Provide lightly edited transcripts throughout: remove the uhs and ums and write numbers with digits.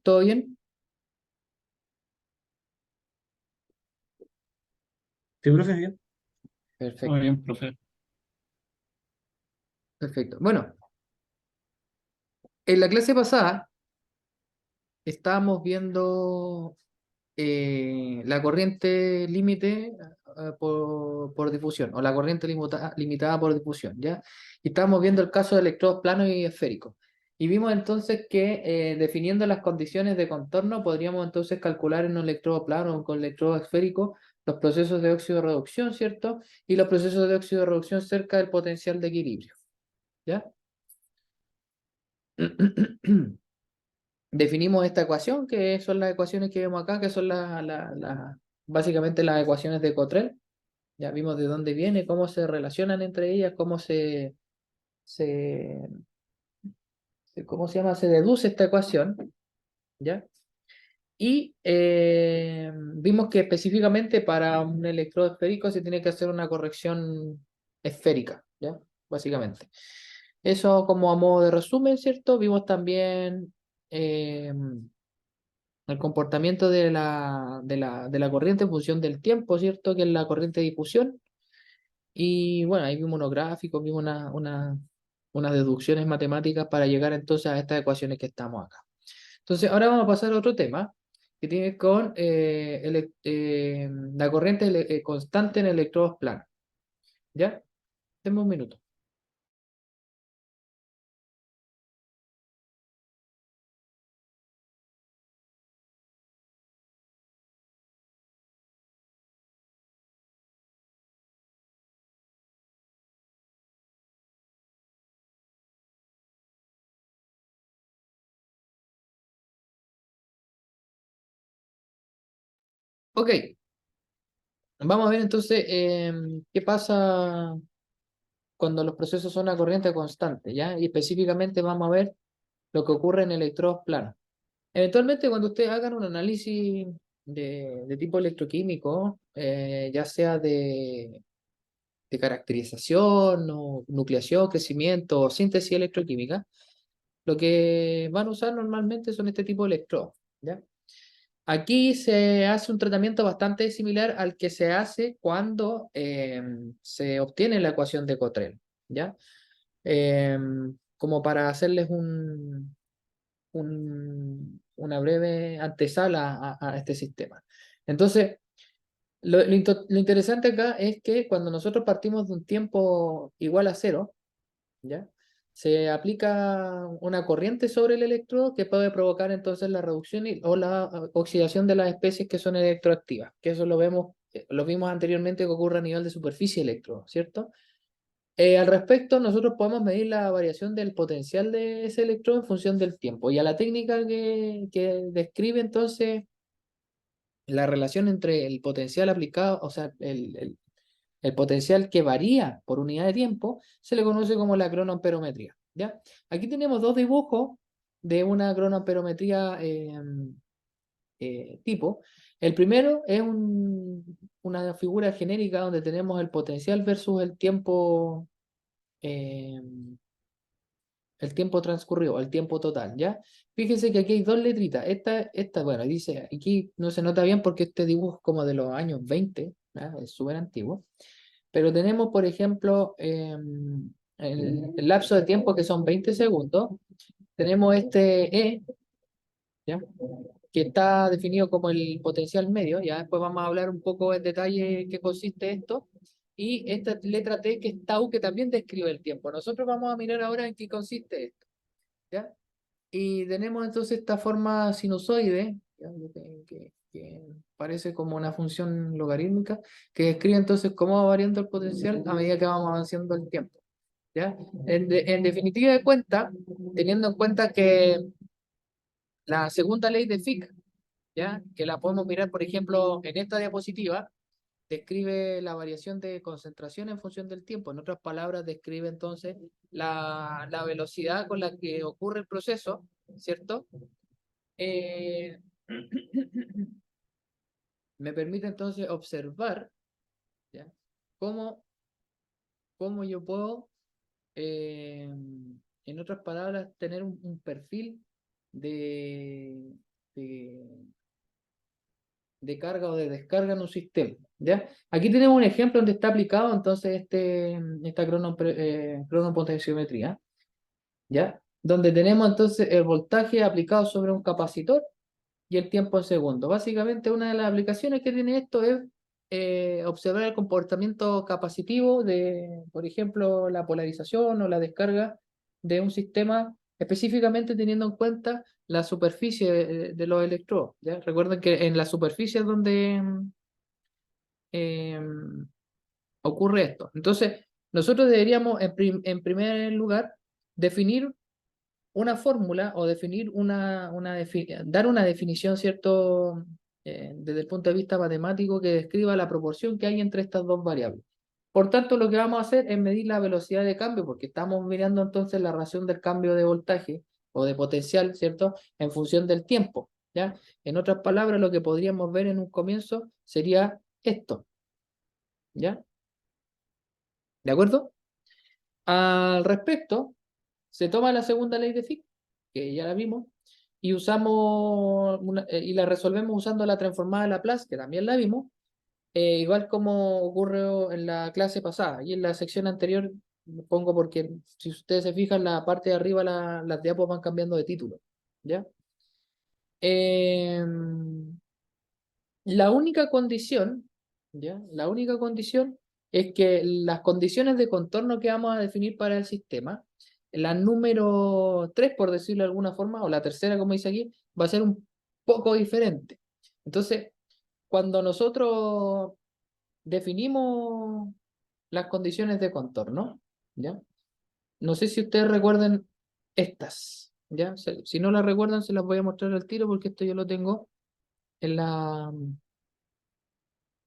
¿Todo bien? Sí, profe, bien. Perfecto, Muy bien, profe. perfecto. Bueno, en la clase pasada estábamos viendo la corriente límite por difusión, o la corriente limitada por difusión, ¿ya? Y estábamos viendo el caso de electrodos planos y esféricos. Y vimos entonces que definiendo las condiciones de contorno podríamos entonces calcular en un electrodo plano o con electrodo esférico los procesos de óxido de reducción, ¿cierto? Y los procesos de óxido de reducción cerca del potencial de equilibrio, ¿ya? Definimos esta ecuación, que son las ecuaciones que vemos acá, que son básicamente las ecuaciones de Cottrell. Ya vimos de dónde viene, cómo se relacionan entre ellas, se, ¿cómo se llama? Se deduce esta ecuación, ¿ya? Y vimos que específicamente para un electrodo esférico se tiene que hacer una corrección esférica, ¿ya? Básicamente. Eso como a modo de resumen, ¿cierto? Vimos también el comportamiento de la corriente en función del tiempo, ¿cierto? Que es la corriente de difusión. Y bueno, ahí vimos unos gráficos, vimos unas deducciones matemáticas para llegar entonces a estas ecuaciones que estamos acá. Entonces, ahora vamos a pasar a otro tema que tiene con la corriente constante en electrodos planos. ¿Ya? Denme un minuto. Ok, vamos a ver entonces qué pasa cuando los procesos son a corriente constante, ¿ya? Y específicamente vamos a ver lo que ocurre en electrodos planos. Eventualmente, cuando ustedes hagan un análisis de tipo electroquímico, ya sea de caracterización o nucleación, crecimiento o síntesis electroquímica, lo que van a usar normalmente son este tipo de electrodos, ¿ya? Aquí se hace un tratamiento bastante similar al que se hace cuando se obtiene la ecuación de Cottrell, ¿ya? Como para hacerles una breve antesala a este sistema. Entonces, lo interesante acá es que cuando nosotros partimos de un tiempo igual a cero, ¿ya? Se aplica una corriente sobre el electrodo que puede provocar entonces la reducción o la oxidación de las especies que son electroactivas, que eso lo vimos anteriormente que ocurre a nivel de superficie de electrodo, ¿cierto? Al respecto, nosotros podemos medir la variación del potencial de ese electrodo en función del tiempo. Y a la técnica que describe entonces la relación entre el potencial aplicado, o sea, el potencial que varía por unidad de tiempo, se le conoce como la cronoamperometría, ¿ya? Aquí tenemos dos dibujos de una cronoamperometría tipo. El primero es una figura genérica donde tenemos el potencial versus eh, el tiempo transcurrido, el tiempo total, ¿ya? Fíjense que aquí hay dos letritas. Bueno, dice, aquí no se nota bien porque este dibujo es como de los años 20, ¿ya? Es súper antiguo. Pero tenemos, por ejemplo, el lapso de tiempo que son 20 segundos. Tenemos este ¿ya? Que está definido como el potencial medio. Ya después vamos a hablar un poco en detalle en qué consiste esto. Y esta letra T que es tau, que también describe el tiempo. Nosotros vamos a mirar ahora en qué consiste esto, ¿ya? Y tenemos entonces esta forma sinusoide, ¿ya? Que parece como una función logarítmica, que describe entonces cómo va variando el potencial a medida que vamos avanzando el tiempo, ¿ya? En definitiva de cuenta, teniendo en cuenta que la segunda ley de Fick, ¿ya? Que la podemos mirar, por ejemplo, en esta diapositiva, describe la variación de concentración en función del tiempo. En otras palabras, describe entonces la velocidad con la que ocurre el proceso, ¿cierto? Eh, me permite entonces observar, ¿ya? cómo, cómo yo puedo, en otras palabras, tener un perfil de carga o de descarga en un sistema, ¿ya? Aquí tenemos un ejemplo donde está aplicado entonces esta cronopotenciometría, ¿ya? Donde tenemos entonces el voltaje aplicado sobre un capacitor y el tiempo en segundos. Básicamente, una de las aplicaciones que tiene esto es observar el comportamiento capacitivo de, por ejemplo, la polarización o la descarga de un sistema, específicamente teniendo en cuenta la superficie de los electrodos, ¿ya? Recuerden que en la superficie es donde ocurre esto. Entonces, nosotros deberíamos, en primer lugar, definir una fórmula o definir dar una definición, ¿cierto? Desde el punto de vista matemático que describa la proporción que hay entre estas dos variables. Por tanto, lo que vamos a hacer es medir la velocidad de cambio, porque estamos mirando entonces la relación del cambio de voltaje o de potencial, ¿cierto? En función del tiempo, ¿ya? En otras palabras, lo que podríamos ver en un comienzo sería esto, ¿ya? ¿De acuerdo? Al respecto, se toma la segunda ley de Fick, que ya la vimos, y y la resolvemos usando la transformada de Laplace, que también la vimos, igual como ocurrió en la clase pasada. Y en la sección anterior, lo pongo porque si ustedes se fijan, la parte de arriba las diapos van cambiando de título. ¿Ya? La única condición, ¿ya? La única condición es que las condiciones de contorno que vamos a definir para el sistema, la número 3 por decirlo de alguna forma, o la tercera, como dice aquí, va a ser un poco diferente. Entonces, cuando nosotros definimos las condiciones de contorno, ¿ya? No sé si ustedes recuerden estas, ¿ya? Si no las recuerdan, se las voy a mostrar al tiro porque esto yo lo tengo en la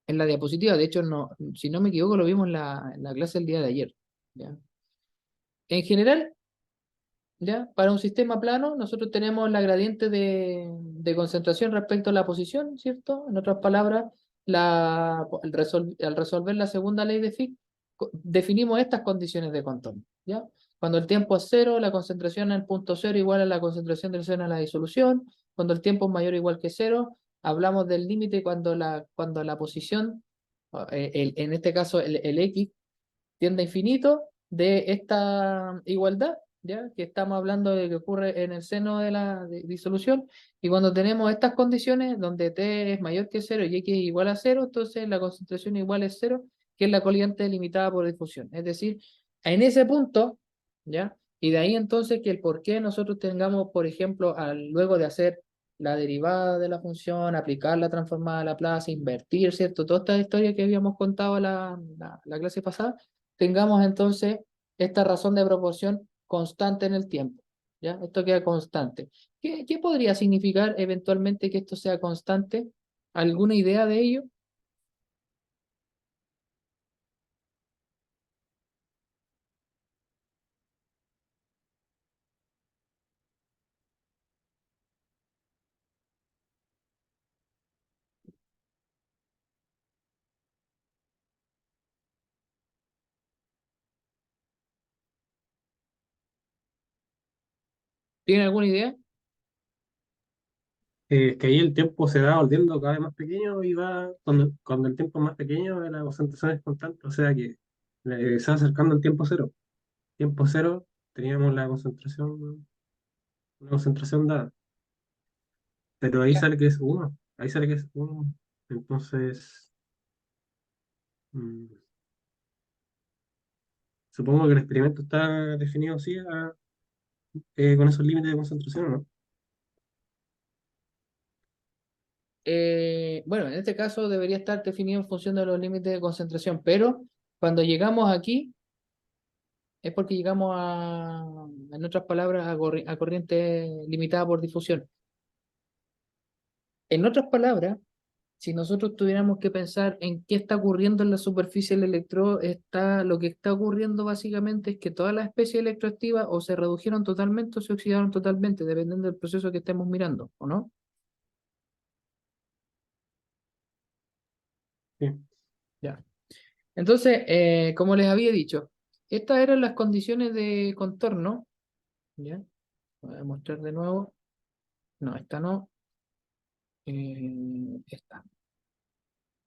diapositiva. De hecho, no, si no me equivoco, lo vimos en la clase el día de ayer, ¿ya? En general, ¿ya? Para un sistema plano, nosotros tenemos la gradiente de concentración respecto a la posición, ¿cierto? En otras palabras, al resolver la segunda ley de Fick, definimos estas condiciones de contorno, ¿ya? Cuando el tiempo es cero, la concentración en el punto cero igual a la concentración del seno en la disolución. Cuando el tiempo es mayor o igual que cero, hablamos del límite cuando la posición, en este caso el X, tiende a infinito de esta igualdad, ¿ya? Que estamos hablando de que ocurre en el seno de la disolución, y cuando tenemos estas condiciones donde t es mayor que cero y x es igual a cero, entonces la concentración igual es cero, que es la coliante limitada por difusión. Es decir, en ese punto, ¿ya? Y de ahí entonces que el por qué nosotros tengamos, por ejemplo, luego de hacer la derivada de la función, aplicar la transformada de Laplace, invertir, ¿cierto? Toda esta historia que habíamos contado la clase pasada, tengamos entonces esta razón de proporción constante en el tiempo, ¿ya? Esto queda constante. ¿Qué podría significar eventualmente que esto sea constante? ¿Alguna idea de ello? ¿Tiene alguna idea? Que ahí el tiempo se va volviendo cada vez más pequeño y cuando el tiempo es más pequeño, la concentración es constante, o sea que se va acercando el tiempo cero. Tiempo cero, teníamos una concentración dada, pero ahí sale que es uno, ahí sale que es uno. Entonces, mm, supongo que el experimento está definido así, con esos límites de concentración, ¿no? Bueno, en este caso debería estar definido en función de los límites de concentración, pero cuando llegamos aquí es porque llegamos en otras palabras, a corriente limitada por difusión. En otras palabras, si nosotros tuviéramos que pensar en qué está ocurriendo en la superficie del electrodo, lo que está ocurriendo básicamente es que todas las especies electroactivas o se redujeron totalmente o se oxidaron totalmente, dependiendo del proceso que estemos mirando, ¿o no? Sí. Ya. Entonces, como les había dicho, estas eran las condiciones de contorno. ¿Ya? Voy a mostrar de nuevo. No, esta no. Esta.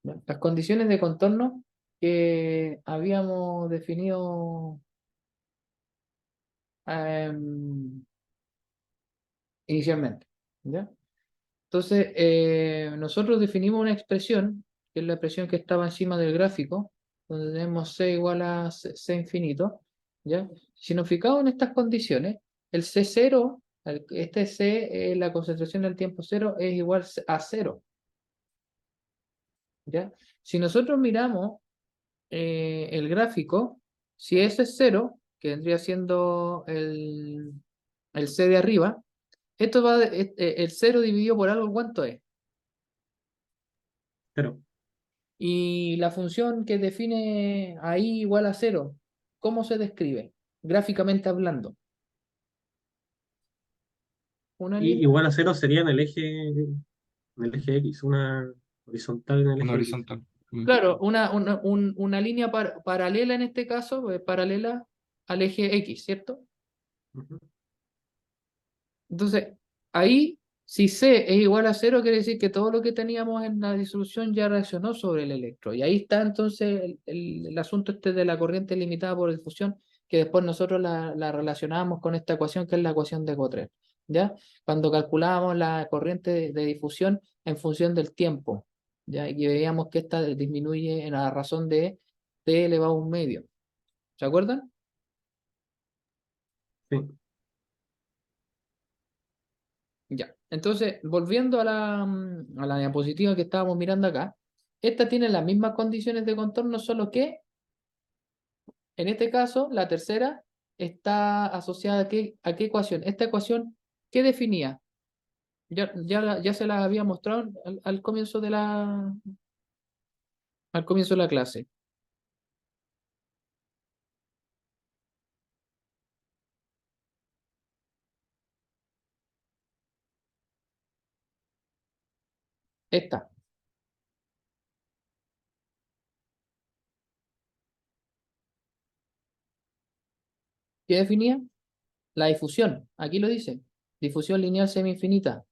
¿ya? Las condiciones de contorno que habíamos definido em, inicialmente. ¿Ya? Entonces, nosotros definimos una expresión, que es la expresión que estaba encima del gráfico, donde tenemos c igual a c infinito, ¿ya? Si nos fijamos en estas condiciones, el C0, este C, la concentración del tiempo cero, es igual a cero, ¿ya? Si nosotros miramos el gráfico, si ese es cero, que vendría siendo el C de arriba, esto va, el cero dividido por algo, ¿cuánto es? Pero, Y la función que define ahí igual a cero, ¿cómo se describe? Gráficamente hablando. Una línea. igual a cero sería en el eje X, una horizontal en el Una eje X. horizontal. Mm. Claro, una línea paralela en este caso, paralela al eje X, ¿cierto? Ujú. Entonces, ahí, si C es igual a cero, quiere decir que todo lo que teníamos en la disolución ya reaccionó sobre el electro. Y ahí está entonces el asunto este de la corriente limitada por difusión, que después nosotros la relacionamos con esta ecuación, que es la ecuación de Cottrell. ¿Ya? Cuando calculábamos la corriente de difusión en función del tiempo, ¿ya? Y veíamos que esta disminuye en la razón de t elevado a un medio. ¿Se acuerdan? Sí, Ya. Entonces, volviendo a la diapositiva que estábamos mirando acá, esta tiene las mismas condiciones de contorno, solo que en este caso, la tercera está asociada a qué ecuación. Esta ecuación, ¿qué definía? Ya se la había mostrado al comienzo de la clase. Esta. ¿Qué definía? La difusión, aquí lo dice, difusión lineal semi-infinita,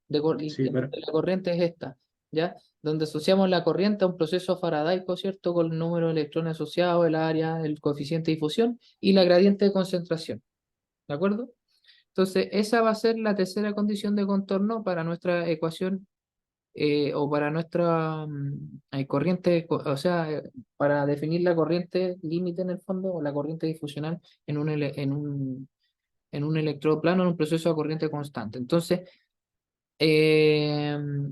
sí, pero la corriente es esta, ¿ya? Donde asociamos la corriente a un proceso faradaico, ¿cierto? Con el número de electrones asociados, el área, el coeficiente de difusión y la gradiente de concentración, ¿de acuerdo? Entonces, esa va a ser la tercera condición de contorno para nuestra ecuación o para nuestra corriente, o sea, para definir la corriente límite en el fondo o la corriente difusional en un electrodo plano en un proceso de corriente constante. Entonces,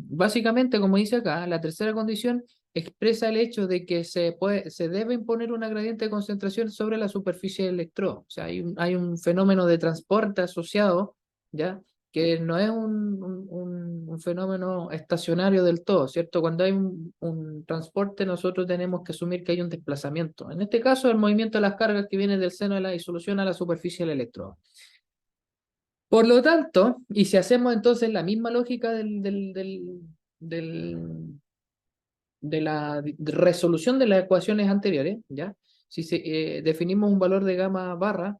básicamente, como dice acá, la tercera condición expresa el hecho de que se debe imponer una gradiente de concentración sobre la superficie del electrodo. O sea, hay un fenómeno de transporte asociado, ¿ya? Que no es un fenómeno estacionario del todo, ¿cierto? Cuando hay un transporte, nosotros tenemos que asumir que hay un desplazamiento. En este caso, el movimiento de las cargas que viene del seno de la disolución a la superficie del electrodo. Por lo tanto, y si hacemos entonces la misma lógica del- de la resolución de las ecuaciones anteriores, ¿ya? Si definimos un valor de gamma barra,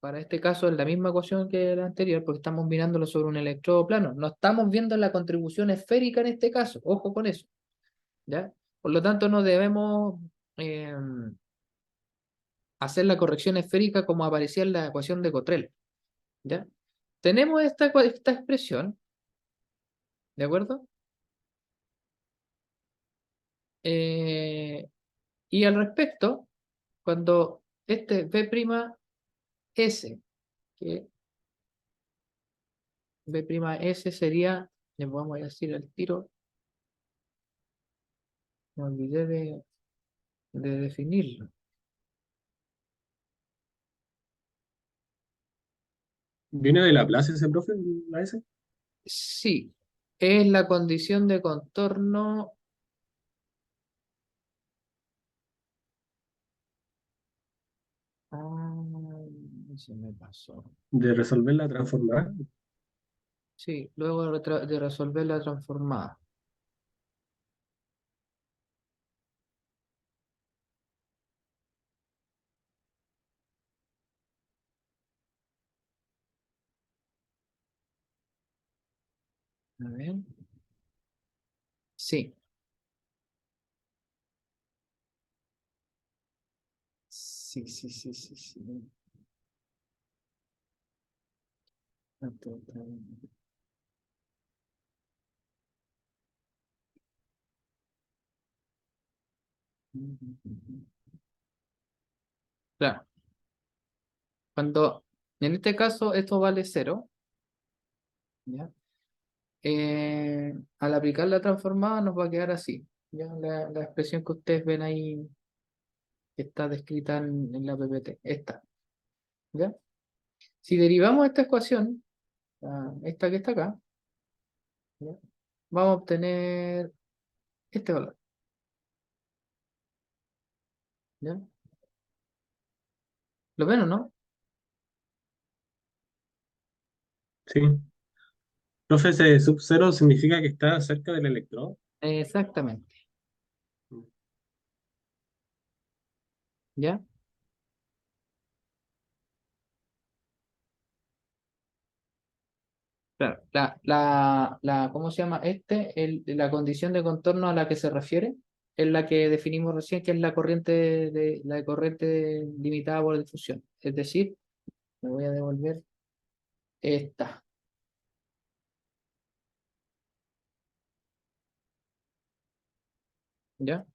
para este caso es la misma ecuación que la anterior, porque estamos mirándolo sobre un electrodo plano. No estamos viendo la contribución esférica en este caso, ojo con eso, ¿ya? Por lo tanto, no debemos eh, hacer la corrección esférica como aparecía en la ecuación de Cottrell, ¿ya? Tenemos esta expresión, ¿de acuerdo? Eh, y al respecto, cuando este B'S, que B'S sería, les vamos a decir al tiro, me olvidé de definirlo. ¿viene de Laplace ese profe, la S? Sí, es la condición de contorno. Ah, se me pasó. De resolver la transformada. Sí, luego de resolver la transformada. A ver. Sí, Sí, sí, sí, sí, sí. Claro, cuando en este caso esto vale cero, ¿ya? Al aplicar la transformada nos va a quedar así, ¿ya? La expresión que ustedes ven ahí que está descrita en la PPT, esta, ¿ya? Si derivamos esta ecuación, esta que está acá, ¿ya? Vamos a obtener este valor, ¿ya? ¿Lo ven o no? Sí. Profe, ese sub cero significa que está cerca del electrodo. Exactamente, ¿ya? Claro, ¿cómo se llama este? La condición de contorno a la que se refiere es la que definimos recién, que es la corriente limitada por difusión. Es decir, me voy a devolver esta, ¿ya?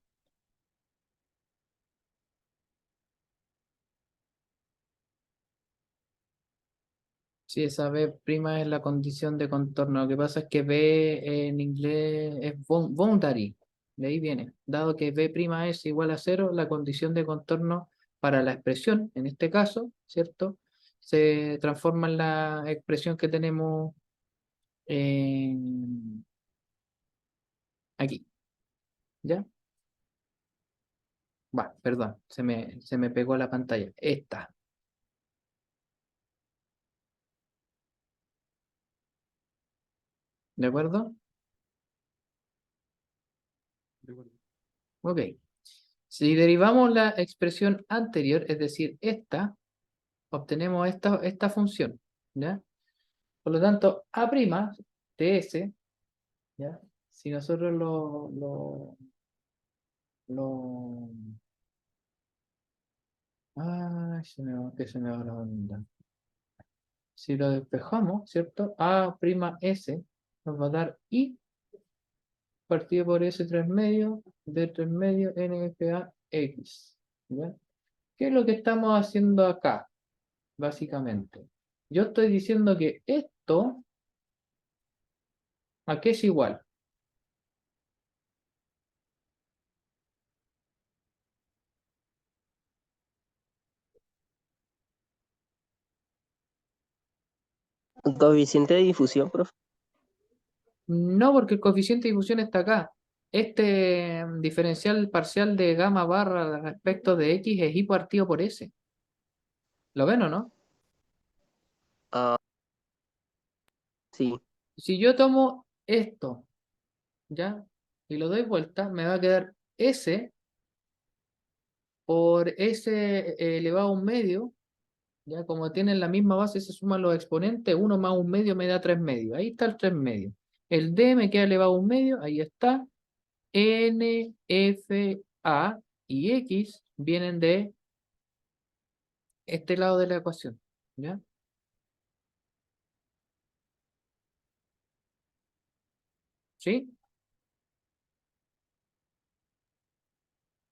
Sí, esa B' es la condición de contorno. Lo que pasa es que B en inglés es boundary. De ahí viene. Dado que B' es igual a cero, la condición de contorno para la expresión, en este caso, ¿cierto? Se transforma en la expresión que tenemos aquí. ¿Ya? Va, perdón, se me pegó la pantalla. Esta, ¿de acuerdo? De acuerdo. Ok. Si derivamos la expresión anterior, es decir, esta, obtenemos esta función, ¿ya? Por lo tanto, A' de S, ¿ya? Si nosotros lo... Ay, que se me va la onda. Si lo despejamos, ¿cierto? A'(S) nos va a dar I partido por S3 medio, D3 medio, NFA X, ¿ya? ¿Qué es lo que estamos haciendo acá, básicamente? Yo estoy diciendo que esto, ¿a qué es igual? Coeficiente de difusión, profe. No, porque el coeficiente de difusión está acá. Este diferencial parcial de gamma barra respecto de X es I partido por S. ¿Lo ven o no? Ah, sí. Si yo tomo esto, ¿ya? Y lo doy vuelta, me va a quedar S por S elevado a un medio, ¿ya? Como tienen la misma base, se suman los exponentes, 1 más un medio me da 3 medios. Ahí está el 3 medios. El D me queda elevado a un medio, ahí está. N, F, A y X vienen de este lado de la ecuación, ¿ya? ¿Sí?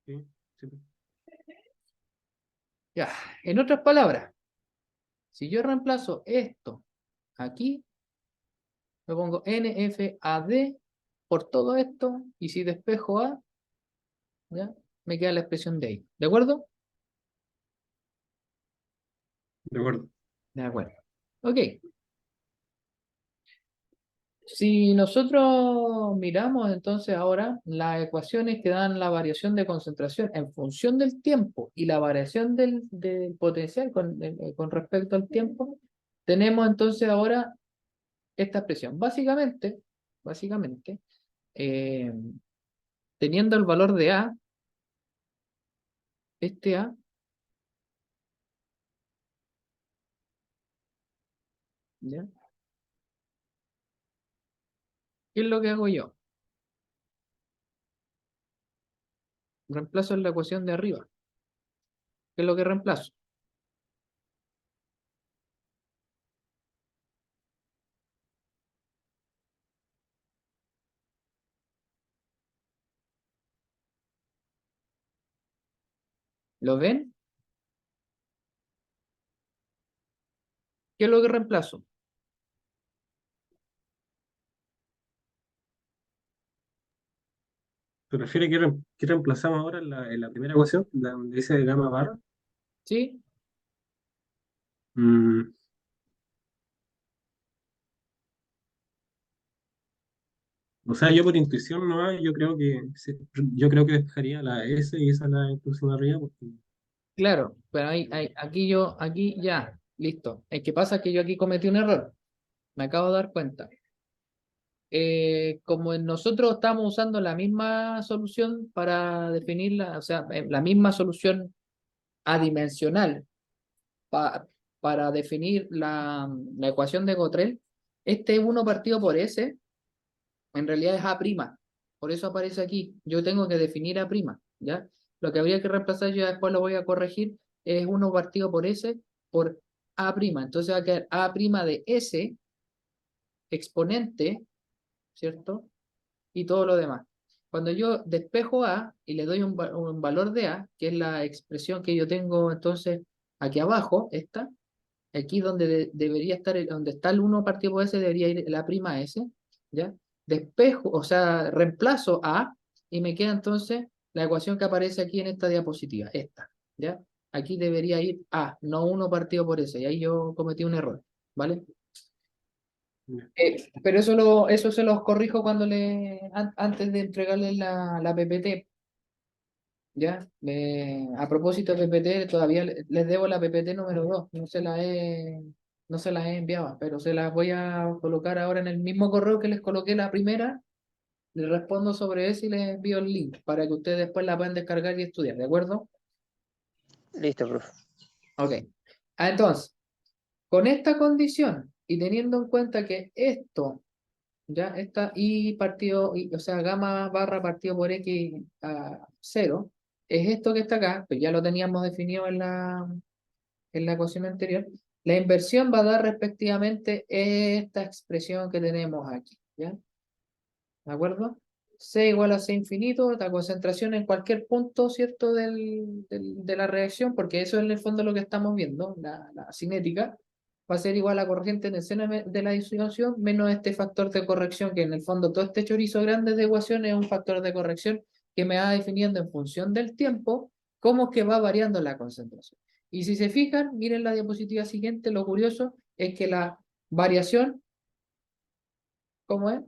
Sí, sí. Ya. En otras palabras, si yo reemplazo esto aquí, me pongo NFAD por todo esto, y si despejo A, ¿ya? Me queda la expresión de ahí. ¿De acuerdo? De acuerdo. De acuerdo. Ok. Si nosotros miramos entonces ahora las ecuaciones que dan la variación de concentración en función del tiempo y la variación del potencial con respecto al tiempo, tenemos entonces ahora esta expresión. Básicamente, eh, teniendo el valor de A, este A, ¿ya? ¿Qué es lo que hago yo? Reemplazo en la ecuación de arriba. ¿Qué es lo que reemplazo? ¿Lo ven? ¿Qué es lo que reemplazo? ¿Se refiere que, que reemplazamos ahora en la primera ecuación, la donde dice gamma barra? ¿Sí? Mm, o sea, yo por intuición no, yo creo que dejaría la S y esa la inclusión arriba porque Claro, pero aquí ya, listo. El que pasa es que yo aquí cometí un error. Me acabo de dar cuenta. Como nosotros estamos usando la misma solución para definirla, o sea, la misma solución adimensional pa- para definir la ecuación de Cottrell, este 1 partido por S en realidad es A'. Por eso aparece aquí. Yo tengo que definir A', ¿ya? Lo que habría que reemplazar, yo después lo voy a corregir, es 1 partido por S por A'. Entonces va a quedar A' de S exponente, ¿cierto? Y todo lo demás. Cuando yo despejo A y le doy un valor de A, que es la expresión que yo tengo entonces aquí abajo, esta, aquí donde debería estar, donde está el 1 partido por S, debería ir la prima S, ¿ya? Despejo, o sea, reemplazo A y me queda entonces la ecuación que aparece aquí en esta diapositiva, esta, ¿ya? Aquí debería ir A, no 1 partido por S, y ahí yo cometí un error, ¿vale? Pero eso se los corrijo cuando antes de entregarles la PPT, ¿ya? A propósito de PPT, todavía les debo la PPT número 2, no se las he enviado, pero se las voy a colocar ahora en el mismo correo que les coloqué la primera, les respondo sobre eso y les envío el link para que ustedes después la puedan descargar y estudiar, ¿de acuerdo? Listo, profe. Ok. Entonces, con esta condición y teniendo en cuenta que esto, ya está o sea, gamma barra partido por x a 0, es esto que está acá, pues ya lo teníamos definido en la ecuación anterior. La inversión va a dar respectivamente esta expresión que tenemos aquí, ¿ya? ¿De acuerdo? C igual a C infinito, la concentración en cualquier punto, ¿cierto? De la reacción, porque eso es en el fondo lo que estamos viendo, la cinética, va a ser igual a la corriente en el seno de la disociación menos este factor de corrección, que en el fondo todo este chorizo grande de ecuaciones es un factor de corrección que me va definiendo en función del tiempo cómo es que va variando la concentración. Y si se fijan, miren la diapositiva siguiente, lo curioso es que la variación, ¿cómo es?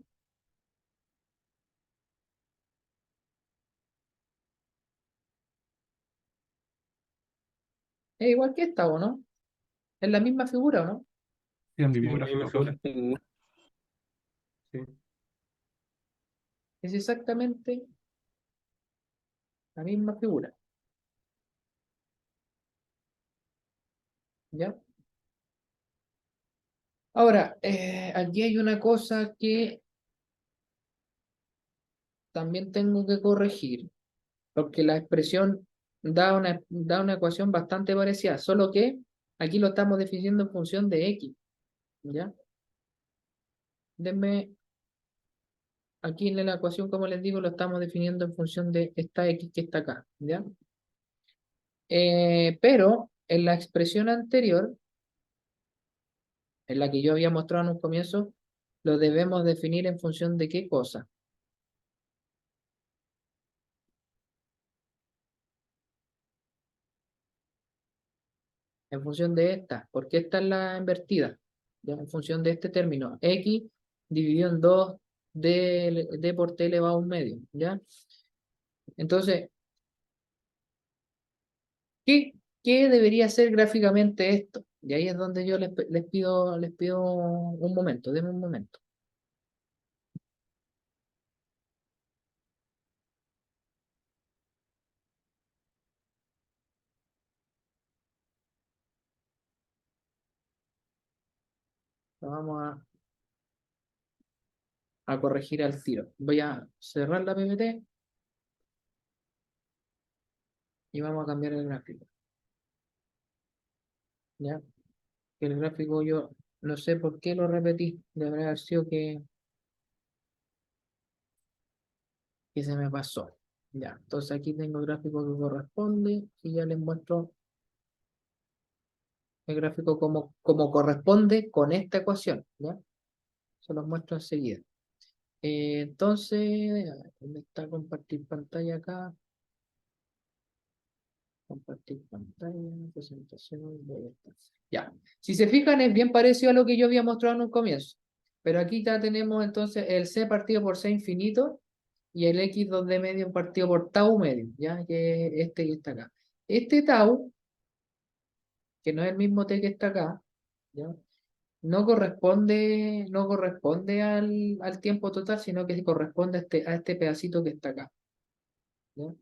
Es igual que esta, ¿o no? Es la misma figura, ¿o no? Sí, el sí, mismo la misma gráfico, profe. figura. Sí. Sí. Es exactamente la misma figura, ¿ya? Ahora, aquí hay una cosa que también tengo que corregir, porque la expresión da una ecuación bastante parecida, solo que aquí lo estamos definiendo en función de x, ¿ya? Denme, aquí en la ecuación, como les digo, lo estamos definiendo en función de esta x que está acá, ¿ya? Pero en la expresión anterior, en la que yo había mostrado en un comienzo, lo debemos definir en función de qué cosa. En función de esta, porque esta es la invertida, ¿ya? En función de este término, x dividido en 2 d por t elevado a un medio, ¿ya? Entonces, ¿qué debería ser gráficamente esto? Y ahí es donde yo les pido un momento, denme un momento. Lo vamos a corregir al tiro. Voy a cerrar la PPT y vamos a cambiar el gráfico. ¿ya? Que el gráfico yo no sé por qué lo repetí, debería haber sido que se me pasó. Ya, entonces aquí tengo el gráfico que corresponde y ya les muestro el gráfico como corresponde con esta ecuación, ¿ya? Se los muestro enseguida. Entonces, ¿dónde está compartir pantalla acá? Compartir pantalla, presentación, ahí está. Ya, si se fijan es bien parecido a lo que yo había mostrado en un comienzo, pero aquí ya tenemos entonces el c partido por c infinito y el x2 de medio partido por tau medio, ¿ya? Que es este que está acá. Este tau, que no es el mismo t que está acá, ¿ya? No corresponde al tiempo total, sino que corresponde a este pedacito que está acá, ¿ya?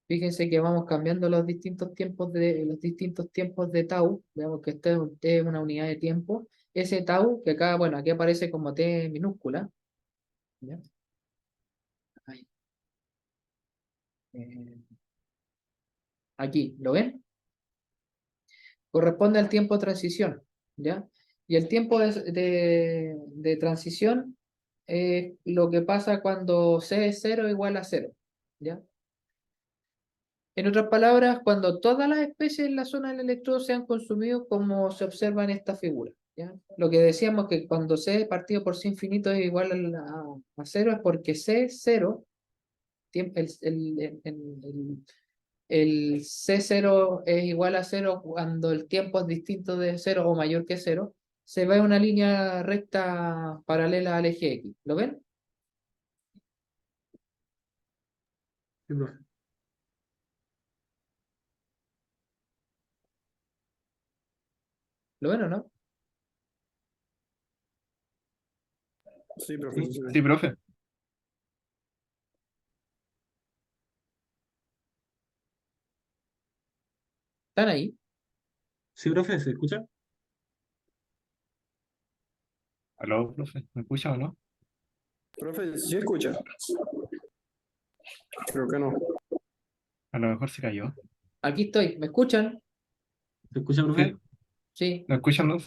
Fíjense que vamos cambiando los distintos tiempos de tau. Veamos que es una unidad de tiempo. Ese tau, que acá, bueno, aquí aparece como t minúscula, ¿ya? Ahí. Eh, Aquí, ¿lo ven? Corresponde al tiempo de transición, ¿ya? Y el tiempo de transición es lo que pasa cuando c es 0 igual a 0, ¿ya? En otras palabras, cuando todas las especies en la zona del electrodo se han consumido, como se observa en esta figura, ¿ya? Lo que decíamos que cuando C partido por C infinito es igual a 0 es porque C es 0, el C0 es igual a 0 cuando el tiempo es distinto de 0 o mayor que 0, se ve una línea recta paralela al eje X. ¿Lo ven? Sí, profe. ¿Lo ven o no? Sí, profe. Sí, Sí, profe. ¿Están ahí? sí, profe, ¿se escucha? ¿Aló, profe? ¿Me escucha o no? Profe, ¿sí escucha? Creo que no. A lo mejor se cayó. Aquí estoy. ¿Me escuchan? ¿Se escucha, profe? Sí, Sí. ¿no escuchan? ¿No?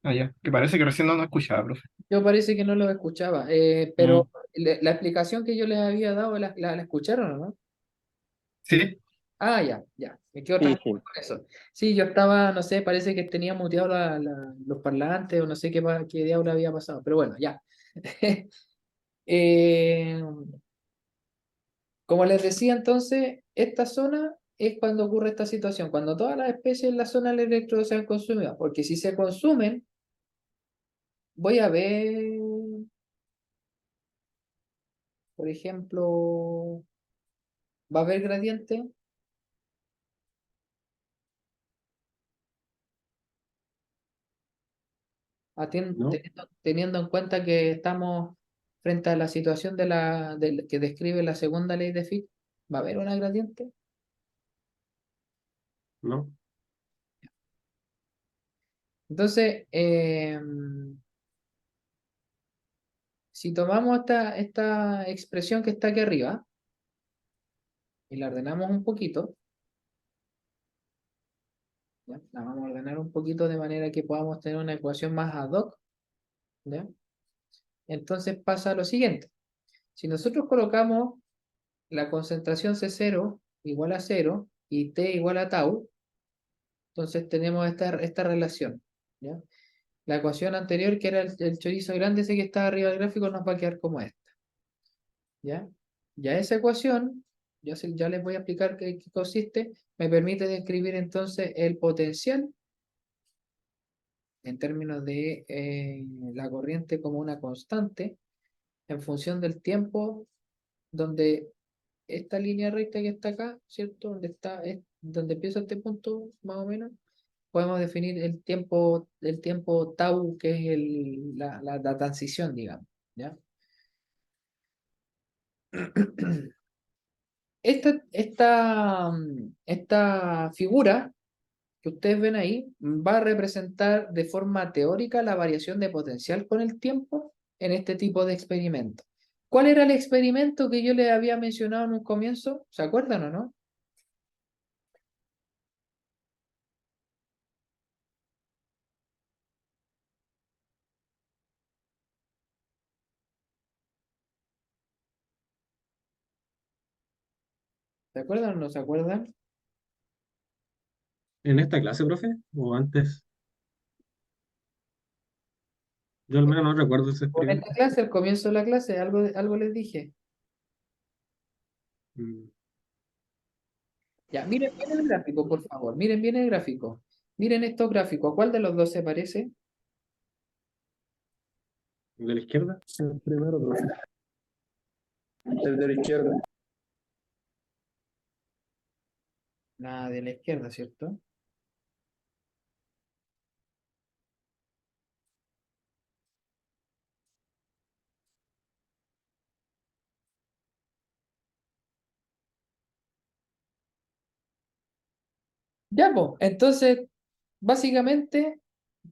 Ah, ya. Que parece que recién no nos escuchaba, profe. Yo parece que no lo escuchaba, Mm, pero la explicación que yo les había dado, ¿la escucharon o no? sí, Ah, ya, ya, me quedo Sí, tranquilo sí. con eso. Sí, yo estaba, no sé, parece que tenía muteado los parlantes o no sé qué diablo había pasado, pero bueno, ya. Eh, Como les decía entonces, esta zona es cuando ocurre esta situación, cuando todas las especies en la zona del electrodo se han consumido, porque si se consumen, voy a ver, por ejemplo, va a haber gradiente. No, Teniendo en cuenta que estamos frente a la situación que describe la segunda ley de Fick, ¿va a haber una gradiente? no, Entonces, si tomamos esta expresión que está aquí arriba y la ordenamos un poquito, ¿ya? La vamos a ordenar un poquito de manera que podamos tener una ecuación más ad hoc, ¿ya? Entonces pasa lo siguiente. Si nosotros colocamos la concentración C0 igual a 0 y T igual a tau, entonces tenemos esta relación, ¿ya? La ecuación anterior, que era el chorizo grande, ese que está arriba del gráfico, nos va a quedar como esta, ¿ya? Ya esa ecuación, ya les voy a explicar qué consiste, me permite describir entonces el potencial en términos de la corriente como una constante en función del tiempo, donde esta línea recta que está acá, ¿cierto? Donde empieza este punto, más o menos, podemos definir el tiempo tau, que es la transición, digamos, ¿ya? Esta figura que ustedes ven ahí va a representar de forma teórica la variación de potencial con el tiempo en este tipo de experimento. ¿Cuál era el experimento que yo les había mencionado en un comienzo? ¿Se acuerdan o no? ¿Se acuerdan o no se acuerdan? ¿En esta clase, profe? ¿O antes? Yo al menos no recuerdo ese O en esta experimento. clase, al comienzo de la clase, algo les dije. Mm, Ya, miren bien el gráfico, por favor. Miren bien el gráfico. Miren estos gráficos. ¿Cuál de los dos se parece? ¿De la izquierda? El primero, profe. El de la izquierda. La de la izquierda, ¿cierto? Ya, pues, entonces, básicamente,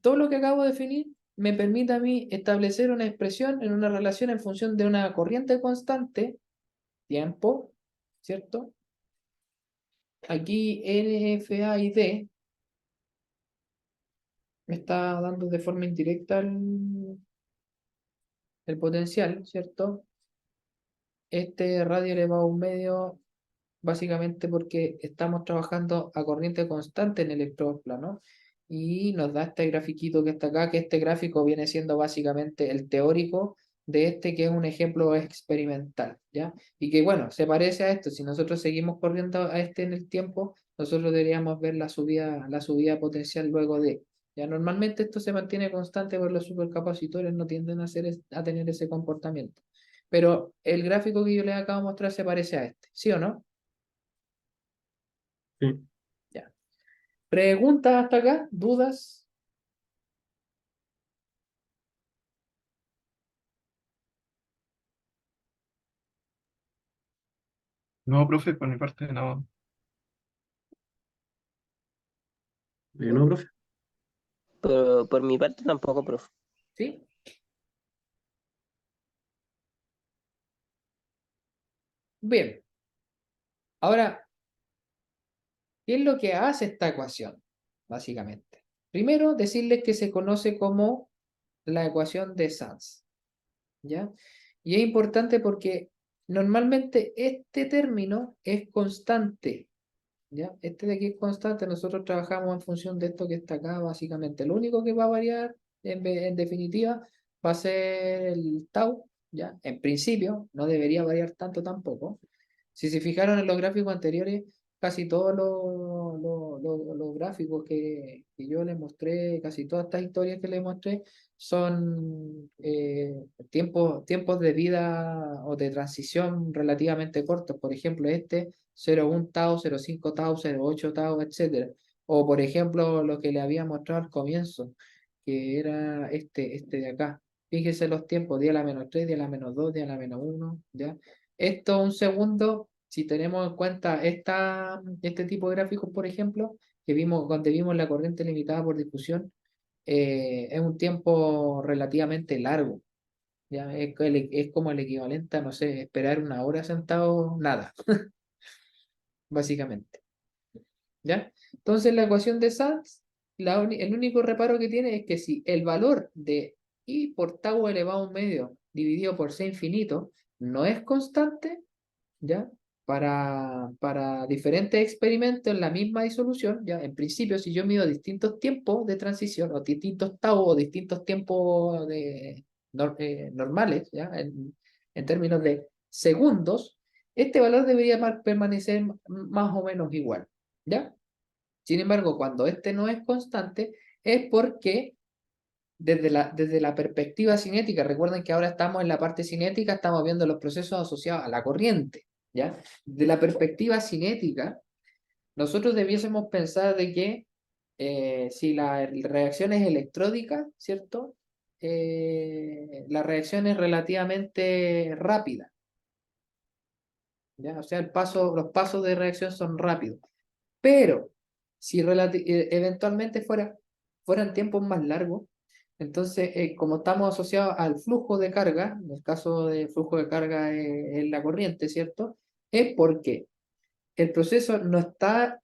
todo lo que acabo de definir me permite a mí establecer una expresión en una relación en función de una corriente constante, tiempo, ¿cierto? Aquí N, F, A y D me está dando de forma indirecta el potencial, ¿cierto? Este radio elevado a un medio, básicamente porque estamos trabajando a corriente constante en electroplano y nos da este grafiquito que está acá, que este gráfico viene siendo básicamente el teórico de este que es un ejemplo experimental, ¿ya? Y que bueno, se parece a esto, si nosotros seguimos corriendo a este en el tiempo, nosotros deberíamos ver la subida potencial luego de, ¿ya? Normalmente esto se mantiene constante, pero los supercapacitores no tienden a tener ese comportamiento. Pero el gráfico que yo les acabo de mostrar se parece a este, ¿sí o no? sí. Ya. ¿Preguntas hasta acá? ¿Dudas? No, profe, por mi parte, no. No, profe. Por mi parte tampoco, profe. ¿Sí? Bien. Ahora, ¿qué es lo que hace esta ecuación? Básicamente. Primero, decirles que se conoce como la ecuación de Sans, ¿ya? Y es importante porque normalmente este término es constante, ¿ya? Este de aquí es constante, nosotros trabajamos en función de esto que está acá, básicamente. Lo único que va a variar, en definitiva, va a ser el tau, ¿ya? En principio, no debería variar tanto tampoco. Si se fijaron en los gráficos anteriores, casi todos los gráficos que yo les mostré, casi todas estas historias que les mostré, son tiempos de vida o de transición relativamente cortos. Por ejemplo, este 0,1 tau, 0,5 tau, 0,8 tau, etcétera. O por ejemplo, lo que le había mostrado al comienzo, que era este de acá. Fíjese los tiempos, día a la menos 3, día a la menos 2, día a la menos 1, ¿ya? Esto, un segundo, si tenemos en cuenta este tipo de gráficos, por ejemplo, que vimos, donde vimos la corriente limitada por difusión, es un tiempo relativamente largo, ¿ya? Es como el equivalente a, no sé, esperar una hora sentado, nada, básicamente, ¿ya? Entonces, la ecuación de Sachs, el único reparo que tiene es que si el valor de I por tau elevado a un medio dividido por C infinito no es constante, ¿ya? Para diferentes experimentos en la misma disolución, ¿ya? En principio, si yo mido distintos tiempos de transición, o distintos tau, o distintos tiempos normales, ¿ya? En términos de segundos, este valor debería permanecer más o menos igual, ¿ya? Sin embargo, cuando este no es constante, es porque desde la perspectiva cinética, recuerden que ahora estamos en la parte cinética, estamos viendo los procesos asociados a la corriente, ¿ya? De la perspectiva cinética, nosotros debiésemos pensar de que si la reacción es electródica, ¿cierto? La reacción es relativamente rápida, ¿ya? O sea, los pasos de reacción son rápidos. Pero si eventualmente fueran tiempos más largos, entonces, como estamos asociados al flujo de carga, en el caso de flujo de carga en la corriente, ¿cierto? Es porque el proceso no está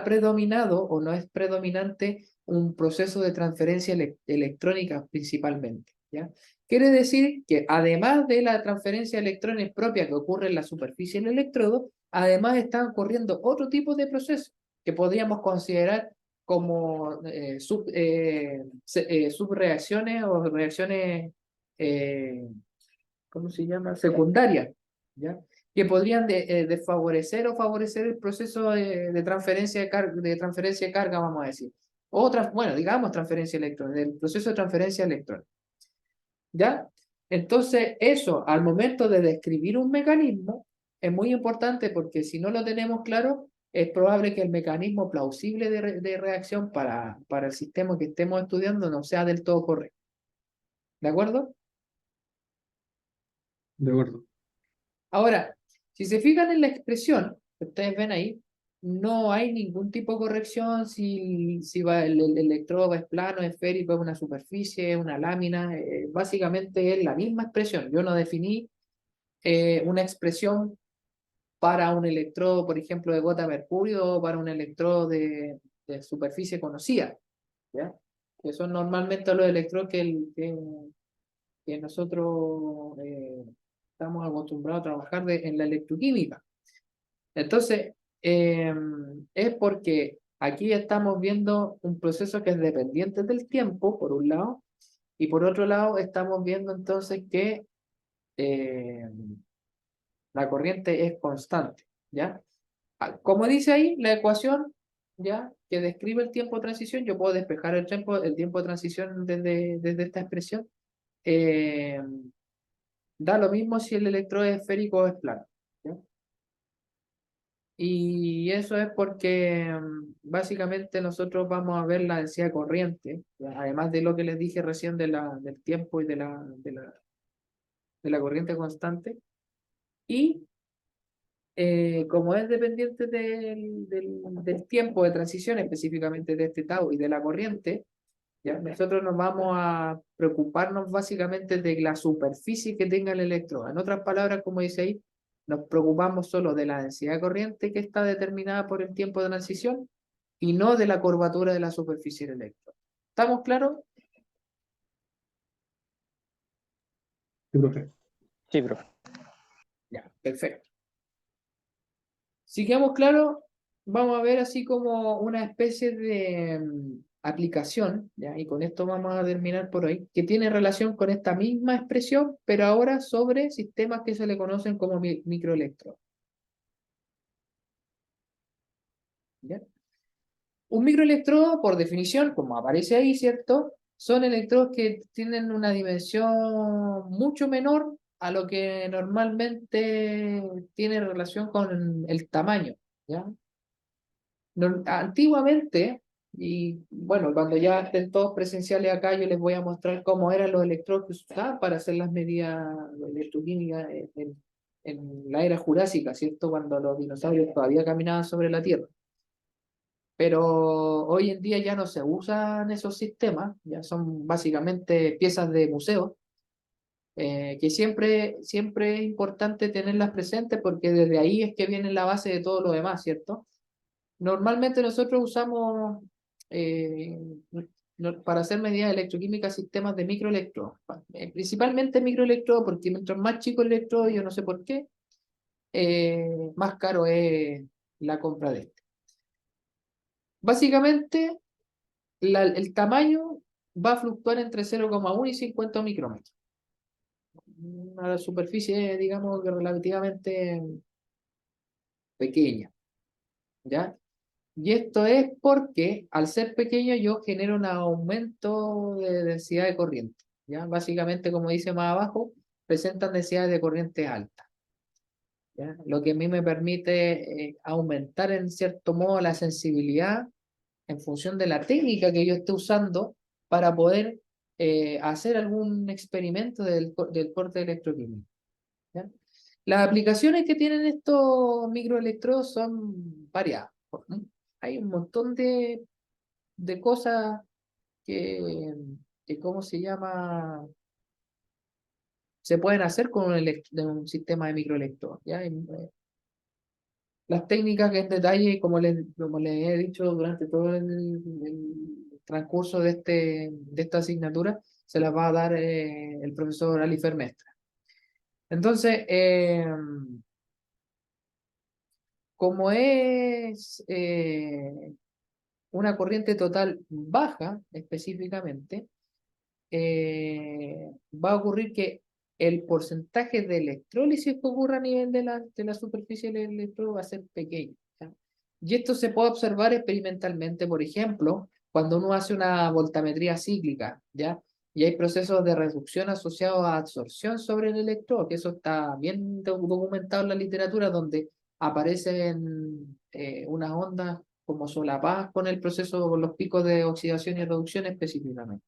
predominado o no es predominante un proceso de transferencia electrónica principalmente, ¿ya? Quiere decir que además de la transferencia de electrones propia que ocurre en la superficie del electrodo, además están ocurriendo otro tipo de procesos que podríamos considerar como subreacciones o reacciones, ¿cómo se llama? Secundarias, ¿ya? Que podrían desfavorecer o favorecer el proceso de transferencia de transferencia de carga, vamos a decir. Bueno, digamos transferencia de electrones, del proceso de transferencia de electrones. ¿Ya? Entonces, eso, al momento de describir un mecanismo, es muy importante porque si no lo tenemos claro, es probable que el mecanismo plausible de reacción para el sistema que estemos estudiando no sea del todo correcto. ¿De acuerdo? De acuerdo. Ahora, si se fijan en la expresión que ustedes ven ahí, no hay ningún tipo de corrección si el electrodo es plano, esférico, es una superficie, es una lámina. Básicamente es la misma expresión. Yo no definí una expresión para un electrodo, por ejemplo, de gota de mercurio o para un electrodo de superficie conocida, ¿ya? Que son normalmente los electrodos que nosotros estamos acostumbrados a trabajar en la electroquímica. Entonces, es porque aquí estamos viendo un proceso que es dependiente del tiempo, por un lado, y por otro lado estamos viendo entonces que eh, la corriente es constante, ¿ya? Como dice ahí, la ecuación, ¿ya? Que describe el tiempo de transición, yo puedo despejar el tiempo de transición desde esta expresión. Eh, Da lo mismo si el electrodo es esférico o es plano, ¿ya? Y eso es porque básicamente nosotros vamos a ver la densidad de corriente, ¿ya? Además de lo que les dije recién del tiempo y de la corriente constante. Y como es dependiente del tiempo de transición, específicamente de este tau y de la corriente, ¿ya? Nosotros nos vamos a preocuparnos básicamente de la superficie que tenga el electrodo. En otras palabras, como dice ahí, nos preocupamos solo de la densidad de corriente que está determinada por el tiempo de transición y no de la curvatura de la superficie del electrodo. ¿Estamos claros? Sí, profe. Sí, profe. Ya, perfecto. Si quedamos claros, vamos a ver así como una especie de aplicación, ¿ya? Y con esto vamos a terminar por hoy, que tiene relación con esta misma expresión, pero ahora sobre sistemas que se le conocen como microelectrodos. ¿Ya? Un microelectrodo, por definición, como aparece ahí, ¿cierto? Son electrodos que tienen una dimensión mucho menor a lo que normalmente tiene relación con el tamaño, ¿ya? Antiguamente, y bueno, cuando ya estén todos presenciales acá, yo les voy a mostrar cómo eran los electrodos que se usaban para hacer las medidas electroquímicas en la era jurásica, ¿cierto? Cuando los dinosaurios todavía caminaban sobre la Tierra. Pero hoy en día ya no se usan esos sistemas, ya son básicamente piezas de museo, que siempre es importante tenerlas presentes porque desde ahí es que viene la base de todo lo demás, ¿cierto? Normalmente nosotros usamos eh, para hacer medidas electroquímicas sistemas de microelectrodos, principalmente microelectrodos, porque mientras más chico el electrodo, yo no sé por qué, más caro es la compra de este. Básicamente, el tamaño va a fluctuar entre 0,1 y 50 micrómetros. Una superficie, digamos, que relativamente pequeña, ¿ya? Y esto es porque al ser pequeño yo genero un aumento de densidad de corriente, ¿ya? Básicamente, como dice más abajo, presentan densidades de corriente altas, ¿ya? Lo que a mí me permite aumentar en cierto modo la sensibilidad en función de la técnica que yo esté usando para poder hacer algún experimento del corte electroquímico, ¿ya? Las aplicaciones que tienen estos microelectrodos son variadas, ¿no? Hay un montón de cosas que, ¿cómo se llama? Se pueden hacer con de un sistema de microelectrodos, ¿ya? Las técnicas que en detalle, como les he dicho durante todo el transcurso de esta asignatura, se las va a dar el profesor Alifer Mestra. Entonces, como es una corriente total baja específicamente, va a ocurrir que el porcentaje de electrólisis que ocurra a nivel de la superficie del electrodo va a ser pequeño, ¿ya? Y esto se puede observar experimentalmente, por ejemplo, cuando uno hace una voltametría cíclica, ¿ya? Y hay procesos de reducción asociados a absorción sobre el electrodo, que eso está bien documentado en la literatura, donde aparecen unas ondas como solapadas con el proceso, con los picos de oxidación y reducción específicamente.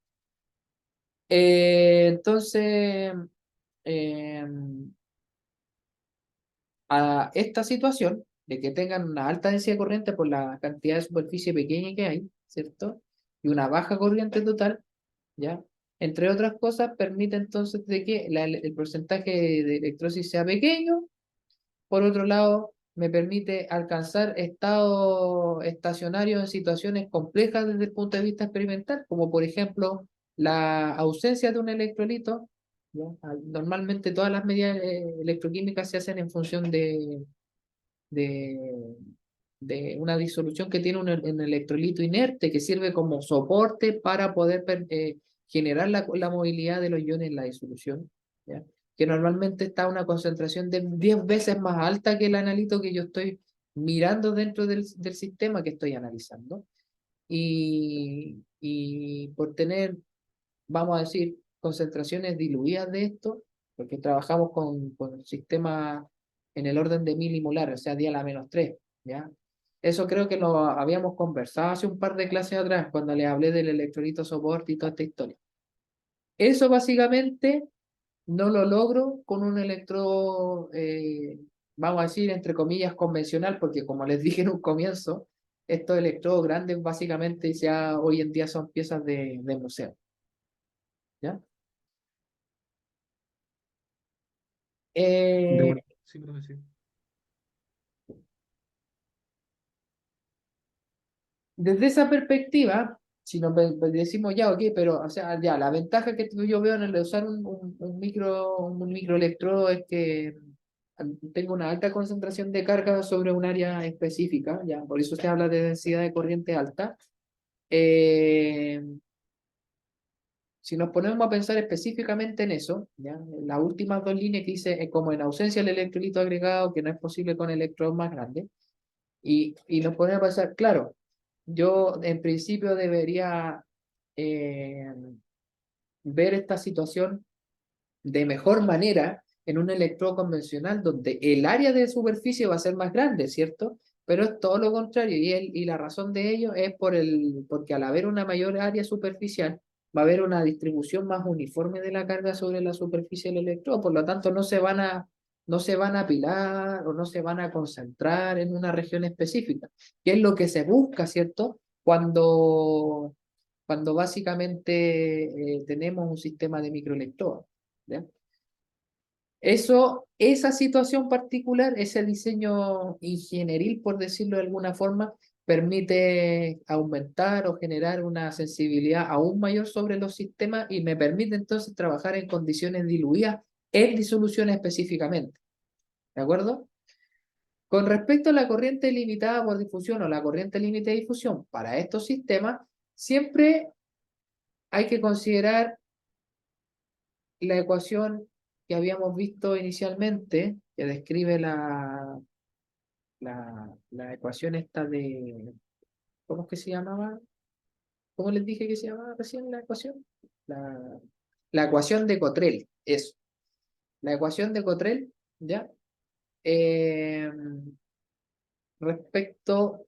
Entonces, eh, a esta situación de que tengan una alta densidad de corriente por la cantidad de superficie pequeña que hay, ¿cierto? Y una baja corriente total, ¿ya? Entre otras cosas, permite entonces de que el porcentaje de electrosis sea pequeño. Por otro lado, me permite alcanzar estados estacionarios en situaciones complejas desde el punto de vista experimental, como por ejemplo la ausencia de un electrolito, ¿ya? Normalmente todas las medidas electroquímicas se hacen en función de, de una disolución que tiene un electrolito inerte que sirve como soporte para poder generar la movilidad de los iones en la disolución, ¿ya? Que normalmente está a una concentración de 10 veces más alta que el analito que yo estoy mirando dentro del sistema que estoy analizando. Y por tener, vamos a decir, concentraciones diluidas de esto, porque trabajamos con sistemas en el orden de milimolar, o sea, 10 a la -3, ¿ya? Eso creo que lo habíamos conversado hace un par de clases atrás, cuando les hablé del electrolito soporte y toda esta historia. Eso básicamente no lo logro con un electrodo, vamos a decir, entre comillas, convencional, porque como les dije en un comienzo, estos electrodos grandes básicamente ya hoy en día son piezas de museo, ¿ya? De Eh, acuerdo. Sí, profe, sí. Desde esa perspectiva, si nos decimos ya, ok, pero o sea, ya, la ventaja que yo veo en el de usar un microelectrodo es que tengo una alta concentración de carga sobre un área específica, ya, por eso se habla de densidad de corriente alta. Eh, si nos ponemos a pensar específicamente en eso, ya, en las últimas dos líneas que dice, como en ausencia del electrolito agregado, que no es posible con electrodos más grandes, y nos ponemos a pensar, claro, yo en principio debería eh, ver esta situación de mejor manera en un electrodo convencional donde el área de superficie va a ser más grande, ¿cierto? Pero es todo lo contrario y la razón de ello es porque al haber una mayor área superficial va a haber una distribución más uniforme de la carga sobre la superficie del electrodo, por lo tanto no se van a apilar o no se van a concentrar en una región específica, que es lo que se busca, ¿cierto? Cuando básicamente tenemos un sistema de microelectrodos, ¿ya? Esa situación particular, ese diseño ingenieril, por decirlo de alguna forma, permite aumentar o generar una sensibilidad aún mayor sobre los sistemas y me permite entonces trabajar en condiciones diluidas en disolución específicamente. ¿De acuerdo? Con respecto a la corriente limitada por difusión o la corriente límite de difusión, para estos sistemas, siempre hay que considerar la ecuación que habíamos visto inicialmente, que describe la ecuación esta de, ¿cómo es que se llamaba? ¿Cómo les dije que se llamaba recién la ecuación? La, la ecuación de Cottrell, eso. La ecuación de Cottrell, ¿ya? Eh, Respecto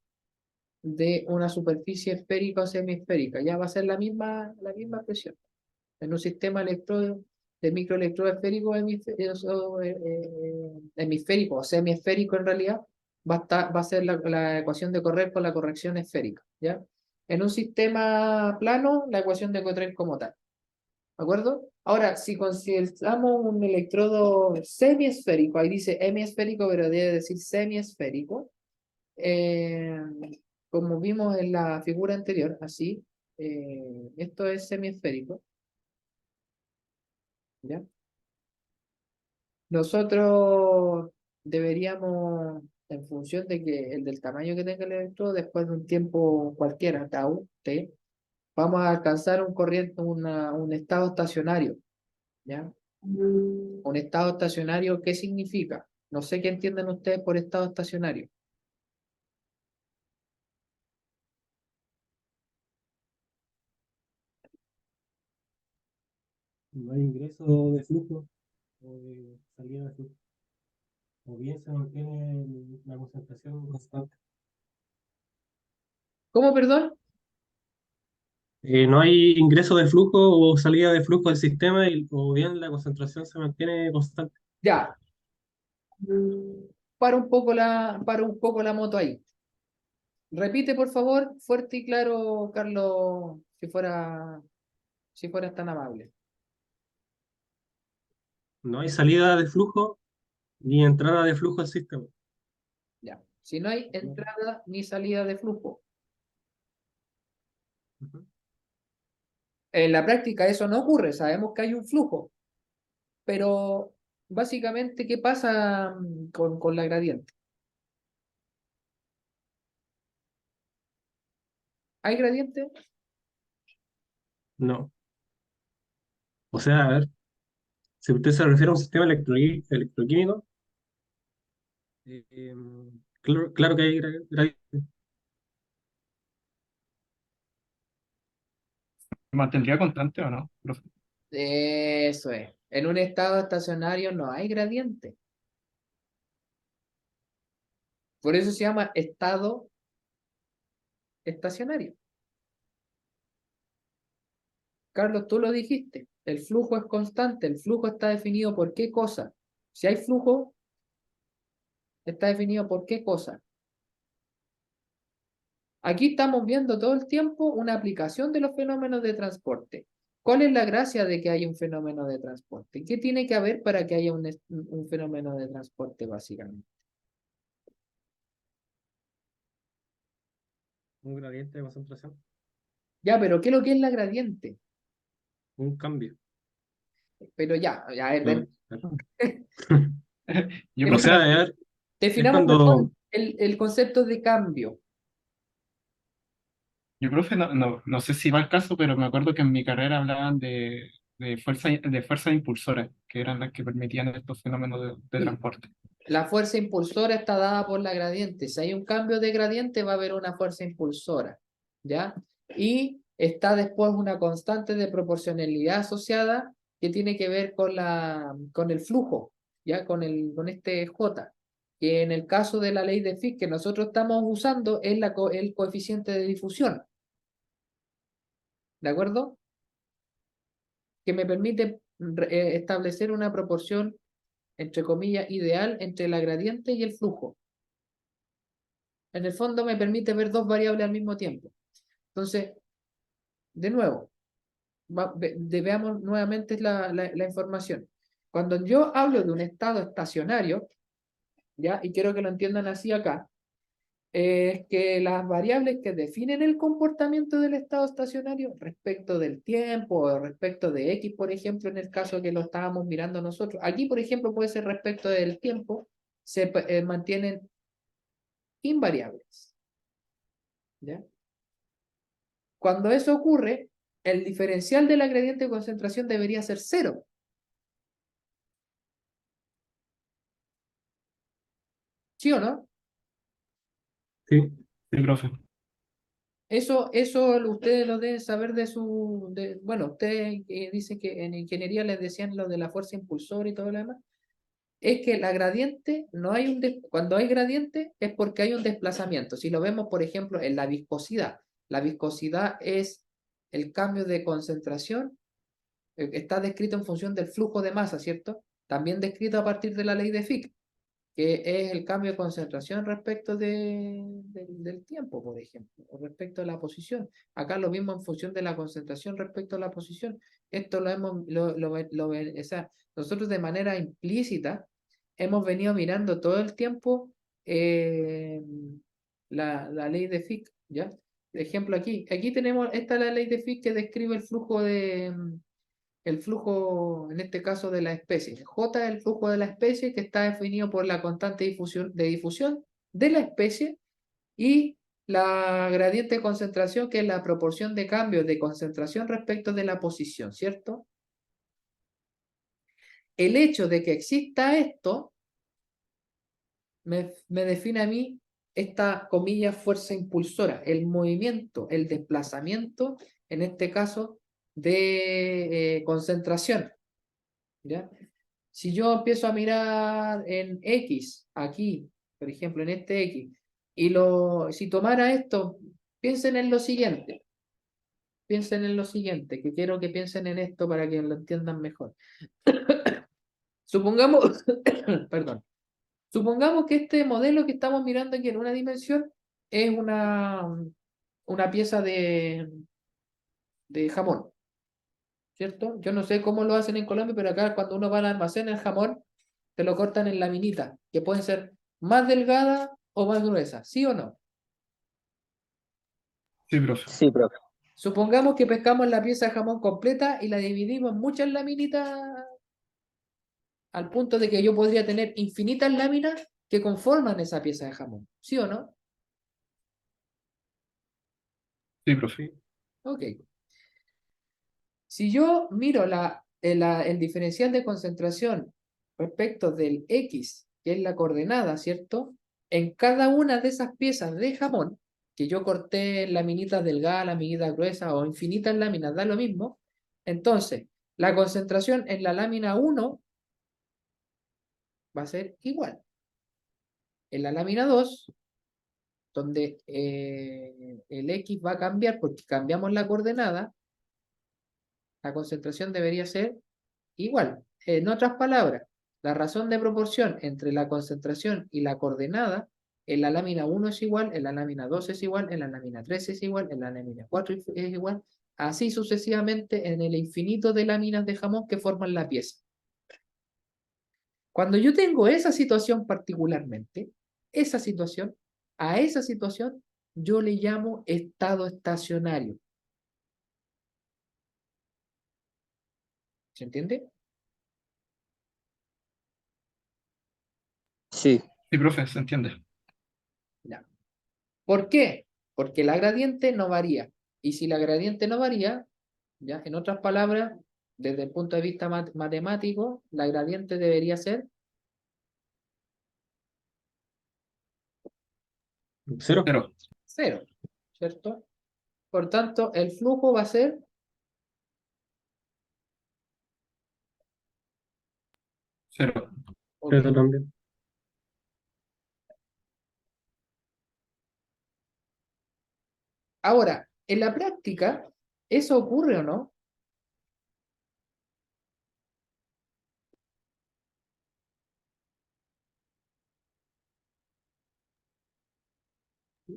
de una superficie esférica o semiesférica, ya va a ser la misma presión. En un sistema de microelectrodo esférico hemisférico o semiesférico en realidad, va a ser la ecuación de Correl con la corrección esférica, ¿ya? En un sistema plano, la ecuación de Cottrell como tal, ¿de acuerdo? Ahora, si consideramos un electrodo semiesférico, ahí dice hemisférico, pero debe decir semiesférico, eh, como vimos en la figura anterior, así, esto es semiesférico. ¿ya? Nosotros deberíamos, en función de que el del tamaño que tenga el electrodo, después de un tiempo cualquiera, tau, t, vamos a alcanzar un estado estacionario, ¿ya? Un estado estacionario, ¿qué significa? No sé qué entienden ustedes por estado estacionario. No hay ingreso de flujo o de salida de flujo. O bien se mantiene la concentración constante. ¿Cómo, perdón? No hay ingreso de flujo o salida de flujo del sistema o bien la concentración se mantiene constante. Ya. Para un poco la moto ahí. Repite, por favor, fuerte y claro, Carlos, si fueras tan amable. No hay salida de flujo ni entrada de flujo al sistema. Ya. Si no hay entrada ni salida de flujo. Ujú. En la práctica eso no ocurre, sabemos que hay un flujo, pero básicamente, ¿qué pasa con la gradiente? ¿Hay gradiente? No. O sea, a ver, si usted se refiere a un sistema electroquímico, eh, claro que hay gradiente. ¿Se mantendría constante o no, profe? Eso es. En un estado estacionario no hay gradiente. Por eso se llama estado estacionario. Carlos, tú lo dijiste. El flujo es constante. El flujo está definido por qué cosa. Si hay flujo, está definido por qué cosa. Aquí estamos viendo todo el tiempo una aplicación de los fenómenos de transporte. ¿Cuál es la gracia de que haya un fenómeno de transporte? ¿Qué tiene que haber para que haya un fenómeno de transporte, básicamente? Un gradiente de concentración, Ya, pero ¿qué es lo que es la gradiente? un cambio. Pero ya, a ver, ¿No? Yo, O profe, sea, definamos, a ver, es definamos mejor cuando el concepto de cambio. no sé si va al caso, pero me acuerdo que en mi carrera hablaban de fuerzas impulsoras, que eran las que permitían estos fenómenos de Sí, transporte. la fuerza impulsora está dada por la gradiente. Si hay un cambio de gradiente, va a haber una fuerza impulsora, ¿ya? Y está después una constante de proporcionalidad asociada que tiene que ver con el flujo, ¿ya? Con este J, que en el caso de la ley de Fick que nosotros estamos usando es el coeficiente de difusión, ¿de acuerdo? Que me permite establecer una proporción, entre comillas, ideal entre la gradiente y el flujo. En el fondo me permite ver dos variables al mismo tiempo. Entonces, de nuevo, veamos nuevamente la información. Cuando yo hablo de un estado estacionario, ¿ya? Y quiero que lo entiendan así acá, es que las variables que definen el comportamiento del estado estacionario respecto del tiempo o respecto de X, por ejemplo, en el caso que lo estábamos mirando nosotros. Aquí, por ejemplo, puede ser respecto del tiempo, se mantienen invariables, ¿ya? Cuando eso ocurre, el diferencial de la gradiente de concentración debería ser cero. ¿Sí o no? sí, Sí, profe. Eso ustedes lo deben saber bueno, ustedes dicen que en ingeniería les decían lo de la fuerza impulsora y todo lo demás. Es que la gradiente, no hay cuando hay gradiente es porque hay un desplazamiento. Si lo vemos, por ejemplo, en la viscosidad es el cambio de concentración, está descrito en función del flujo de masa, ¿cierto? También descrito a partir de la ley de Fick, que es el cambio de concentración respecto del tiempo, por ejemplo, o respecto a la posición. Acá lo mismo en función de la concentración respecto a la posición. Esto lo hemos, o sea, nosotros de manera implícita hemos venido mirando todo el tiempo eh, la ley de Fick, ¿ya? Ejemplo aquí tenemos, esta es la ley de Fick que describe el flujo el flujo, en este caso, de la especie. J es el flujo de la especie que está definido por la constante de difusión de la especie y la gradiente de concentración, que es la proporción de cambio de concentración respecto de la posición, ¿cierto? El hecho de que exista esto me define a mí esta, comillas, fuerza impulsora, el movimiento, el desplazamiento, en este caso, de concentración, ¿ya? Si yo empiezo a mirar en X, aquí, por ejemplo, en este X, y si tomara esto, piensen en lo siguiente, que quiero que piensen en esto para que lo entiendan mejor. Supongamos, perdón, supongamos que este modelo que estamos mirando aquí en una dimensión es una pieza de jamón, ¿cierto? Yo no sé cómo lo hacen en Colombia, pero acá cuando uno va al almacén, el jamón te lo cortan en laminitas, que pueden ser más delgadas o más gruesas, ¿sí o no? Sí, profe. Sí, profe. Supongamos que pescamos la pieza de jamón completa y la dividimos en muchas laminitas al punto de que yo podría tener infinitas láminas que conforman esa pieza de jamón, ¿sí o no? Sí, profe. Sí. Ok. Si yo miro el diferencial de concentración respecto del X, que es la coordenada, ¿cierto? En cada una de esas piezas de jamón, que yo corté laminitas delgadas, laminitas gruesas o infinitas láminas, da lo mismo. Entonces, la concentración en la lámina 1 va a ser igual. En la lámina 2, donde el X va a cambiar porque cambiamos la coordenada, la concentración debería ser igual. En otras palabras, la razón de proporción entre la concentración y la coordenada en la lámina 1 es igual, en la lámina 2 es igual, en la lámina 3 es igual, en la lámina 4 es igual, así sucesivamente en el infinito de láminas de jamón que forman la pieza. Cuando yo tengo esa situación particularmente, esa situación, a esa situación yo le llamo estado estacionario. ¿Se entiende? Sí, Sí, profe, se entiende. Ya. ¿Por qué? Porque la gradiente no varía. Y si la gradiente no varía, ya, en otras palabras, desde el punto de vista matemático, la gradiente debería ser Cero. Cero. cero, ¿cierto? Por tanto, el flujo va a ser, Cero. ok. Cero también. Ahora, en la práctica, ¿eso ocurre o no?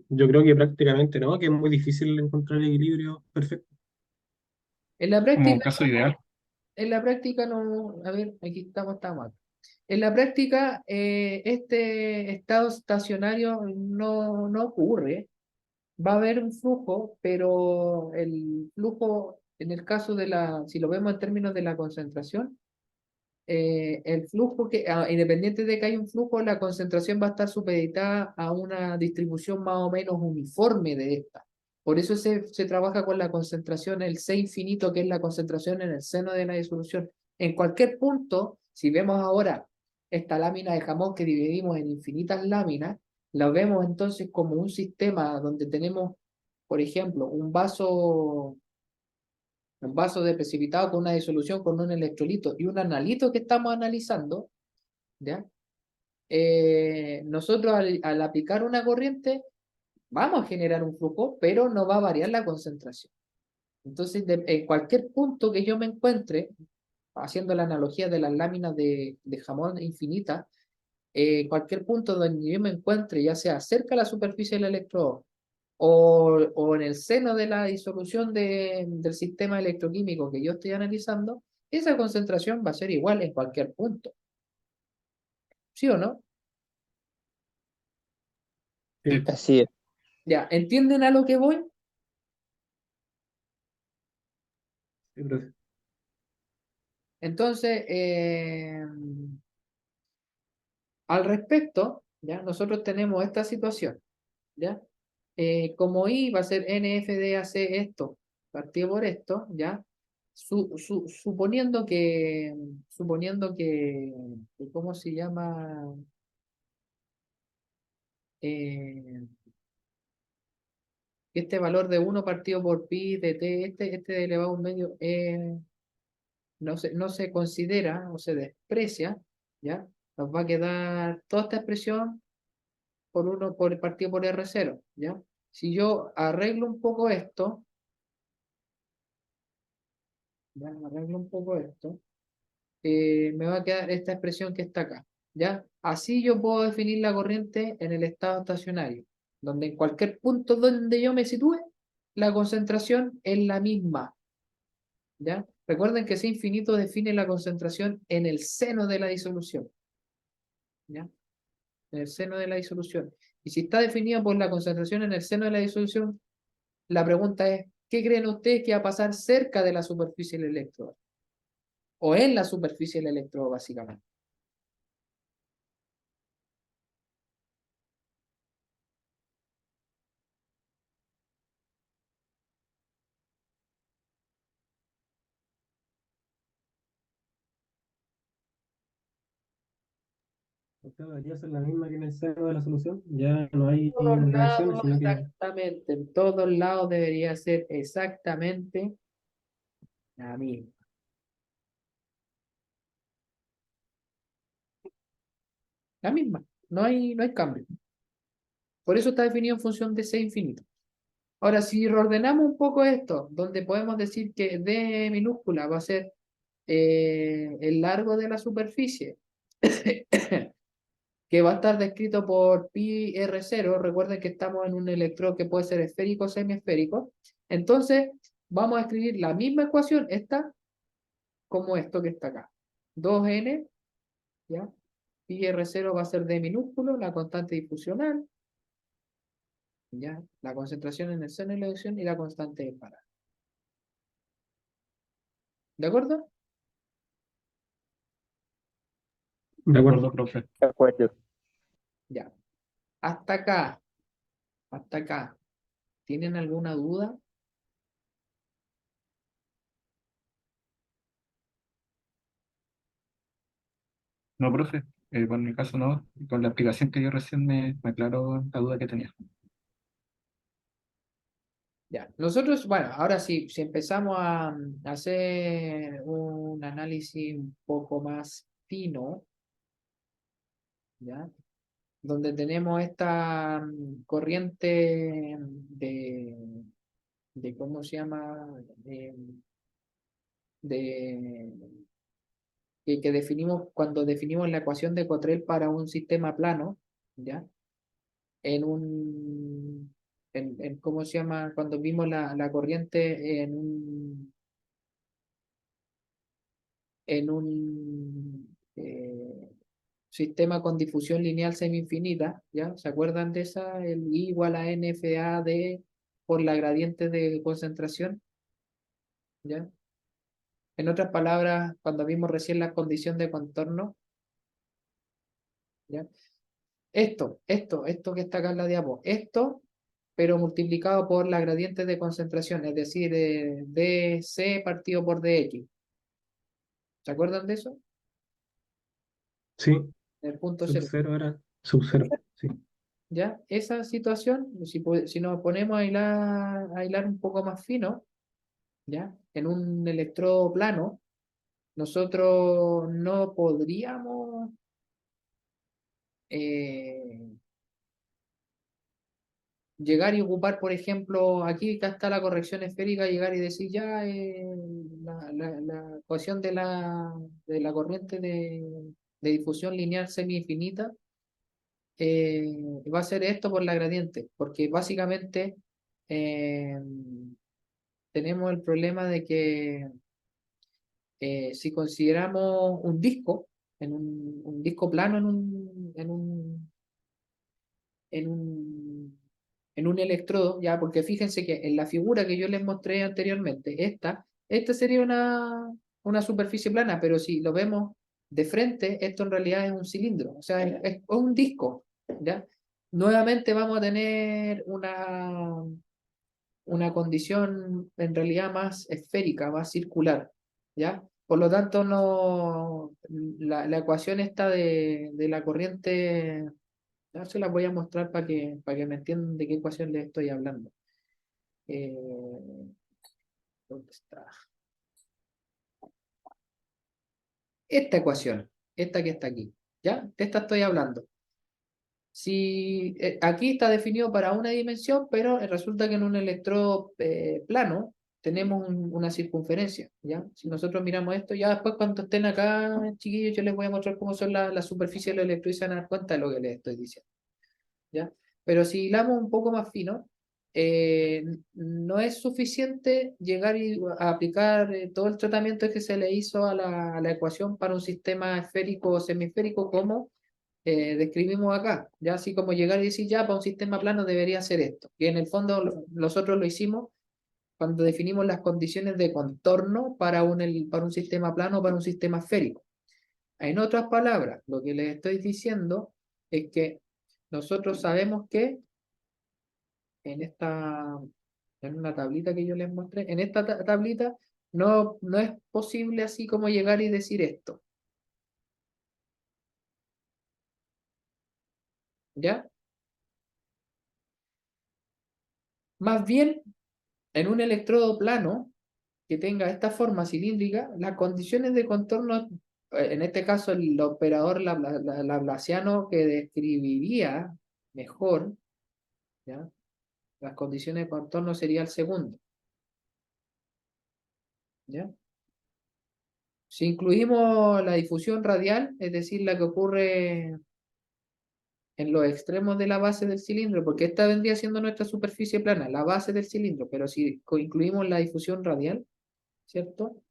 Yo creo que prácticamente no, que es muy difícil encontrar el equilibrio perfecto. En la Como un práctica, caso ideal. en la práctica no, a ver, aquí estamos. En la práctica, este estado estacionario no ocurre. Va a haber un flujo, pero el flujo, en el caso si lo vemos en términos de la concentración, el flujo independiente de que haya un flujo, la concentración va a estar supeditada a una distribución más o menos uniforme de esta. Por eso se trabaja con la concentración, el C infinito, que es la concentración en el seno de la disolución. En cualquier punto, si vemos ahora esta lámina de jamón que dividimos en infinitas láminas, la vemos entonces como un sistema donde tenemos, por ejemplo, un vaso de precipitado con una disolución con un electrolito y un analito que estamos analizando, ¿ya? Nosotros al aplicar una corriente vamos a generar un flujo, pero no va a variar la concentración. Entonces, en cualquier punto que yo me encuentre, haciendo la analogía de las láminas de jamón infinita, cualquier punto donde yo me encuentre, ya sea cerca de la superficie del electrodo o en el seno de la disolución del sistema electroquímico que yo estoy analizando, esa concentración va a ser igual en cualquier punto. ¿Sí o no? Sí. Sí. así es. Ya, ¿entienden a lo que voy? Sí, profe. Entonces, al respecto, ¿ya? Nosotros tenemos esta situación, ¿ya? Como I va a ser NFDAC esto, partido por esto, ¿ya? Suponiendo que, ¿cómo se llama? Eh, que este valor de 1 partido por pi de t, este elevado a un medio, no se considera o se desprecia, ¿ya? Nos va a quedar toda esta expresión por 1 por el partido por R0, ¿ya? Si yo arreglo un poco esto, ¿ya? Arreglo un poco esto, me va a quedar esta expresión que está acá, ¿ya? Así yo puedo definir la corriente en el estado estacionario, donde en cualquier punto donde yo me sitúe, la concentración es la misma, ¿ya? Recuerden que C infinito define la concentración en el seno de la disolución, ¿ya? En el seno de la disolución. Y si está definida por la concentración en el seno de la disolución, la pregunta es, ¿qué creen ustedes que va a pasar cerca de la superficie del electrodo? O en la superficie del electrodo, básicamente. O sea, debería ser la misma que en el seno de la solución. Ya no hay Todos reacciones, lados, sino que exactamente, en todos lados debería ser exactamente la misma. La misma. No hay cambio. Por eso está definido en función de C infinito. Ahora, si reordenamos un poco esto, donde podemos decir que D minúscula va a ser el largo de la superficie, que va a estar descrito por pi R0, recuerden que estamos en un electrodo que puede ser esférico o semiesférico, entonces vamos a escribir la misma ecuación, esta, como esto que está acá. 2n, ¿ya? Pi R0 va a ser D minúsculo, la constante difusional, ¿ya? La concentración en el seno de la elección y la constante de parada. ¿De acuerdo? de De acuerdo. acuerdo, profe. De acuerdo. Ya. Hasta acá. Hasta acá. ¿Tienen alguna duda? No, profe. Por mi caso no. Con la explicación que yo recién me aclaró la duda que tenía. Ya. Nosotros, bueno, ahora sí, si empezamos a hacer un análisis un poco más fino, ¿ya? Donde tenemos esta corriente de, ¿cómo se llama? De, que definimos cuando definimos la ecuación de Cottrell para un sistema plano, ¿ya? ¿Cómo se llama? Cuando vimos la corriente en un sistema con difusión lineal semi-infinita, ¿ya? ¿Se acuerdan de esa? El I igual a NFA de por la gradiente de concentración, ¿ya? En otras palabras, cuando vimos recién la condición de contorno, ¿ya? Esto que está acá en la diapo, esto, pero multiplicado por la gradiente de concentración, es decir, dc partido por dx. ¿Se acuerdan de eso? Sí, El punto sub cero. cero era sub cero. Sí. ¿Ya? Esa situación, si nos ponemos a hilar un poco más fino, ¿ya? En un electrodo plano, nosotros no podríamos eh, llegar y ocupar, por ejemplo, aquí acá está la corrección esférica, llegar y decir ya la ecuación de la corriente de difusión lineal semi-infinita va a ser esto por la gradiente, porque básicamente eh, tenemos el problema de que si consideramos un disco, un disco plano en un electrodo, ya, porque fíjense que en la figura que yo les mostré anteriormente, esta sería una superficie plana, pero si lo vemos de frente, esto en realidad es un cilindro, o sea, es un disco, ¿ya? Nuevamente vamos a tener una condición en realidad más esférica, más circular, ¿ya? Por lo tanto, la ecuación esta de la corriente, ya se la voy a mostrar para que me entiendan de qué ecuación les estoy hablando. ¿Dónde está? Esta ecuación, esta que está aquí, ¿ya? De esta estoy hablando. Si aquí está definido para una dimensión, pero resulta que en un electrodo plano tenemos una circunferencia, ¿ya? Si nosotros miramos esto, ya después cuando estén acá, chiquillos, yo les voy a mostrar cómo son las superficies de los electrodos y se van a dar cuenta de lo que les estoy diciendo, ¿ya? Pero si hilamos un poco más fino, no es suficiente llegar a aplicar todo el tratamiento que se le hizo a la ecuación para un sistema esférico o semisférico como describimos acá, ya así como llegar y decir ya para un sistema plano debería ser esto, que en el fondo nosotros lo hicimos cuando definimos las condiciones de contorno para un sistema plano o para un sistema esférico. En otras palabras, lo que les estoy diciendo es que nosotros sabemos que en en una tablita que yo les mostré, en esta tablita no es posible así como llegar y decir esto, ¿ya? Más bien, en un electrodo plano que tenga esta forma cilíndrica, las condiciones de contorno, en este caso el operador laplaciano que describiría mejor, ¿ya? Las condiciones de contorno sería el segundo, ¿ya? Si incluimos la difusión radial, es decir, la que ocurre en los extremos de la base del cilindro, porque esta vendría siendo nuestra superficie plana, la base del cilindro, pero si incluimos la difusión radial, ¿cierto?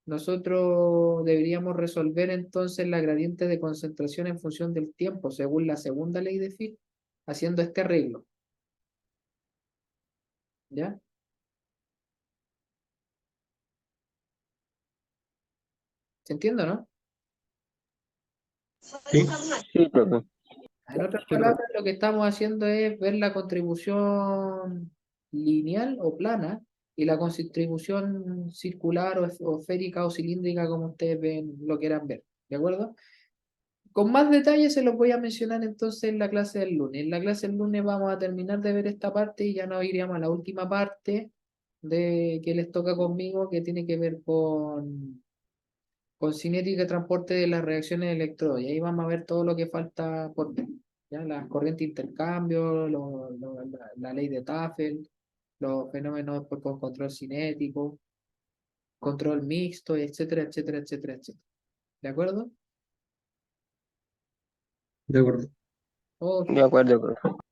Nosotros deberíamos resolver entonces la gradiente de concentración en función del tiempo, según la segunda ley de Fick, haciendo este arreglo. ¿Ya? ¿Se entiende, no? Sí, Sí, profe. En otras sí, palabras, lo que estamos haciendo es ver la contribución lineal o plana y la contribución circular o esférica o cilíndrica, como ustedes ven, lo quieran ver. ¿De acuerdo? Con más detalles se los voy a mencionar entonces en la clase del lunes. En la clase del lunes vamos a terminar de ver esta parte y ya nos iríamos a la última parte de que les toca conmigo, que tiene que ver con cinética y transporte de las reacciones de electrodos. Y ahí vamos a ver todo lo que falta por ver. ¿Ya? Las corrientes de intercambio, la ley de Tafel, los fenómenos por control cinético, control mixto, etcétera, etcétera, etcétera, etcétera. ¿De acuerdo? de acuerdo. Ok. De acuerdo, profe.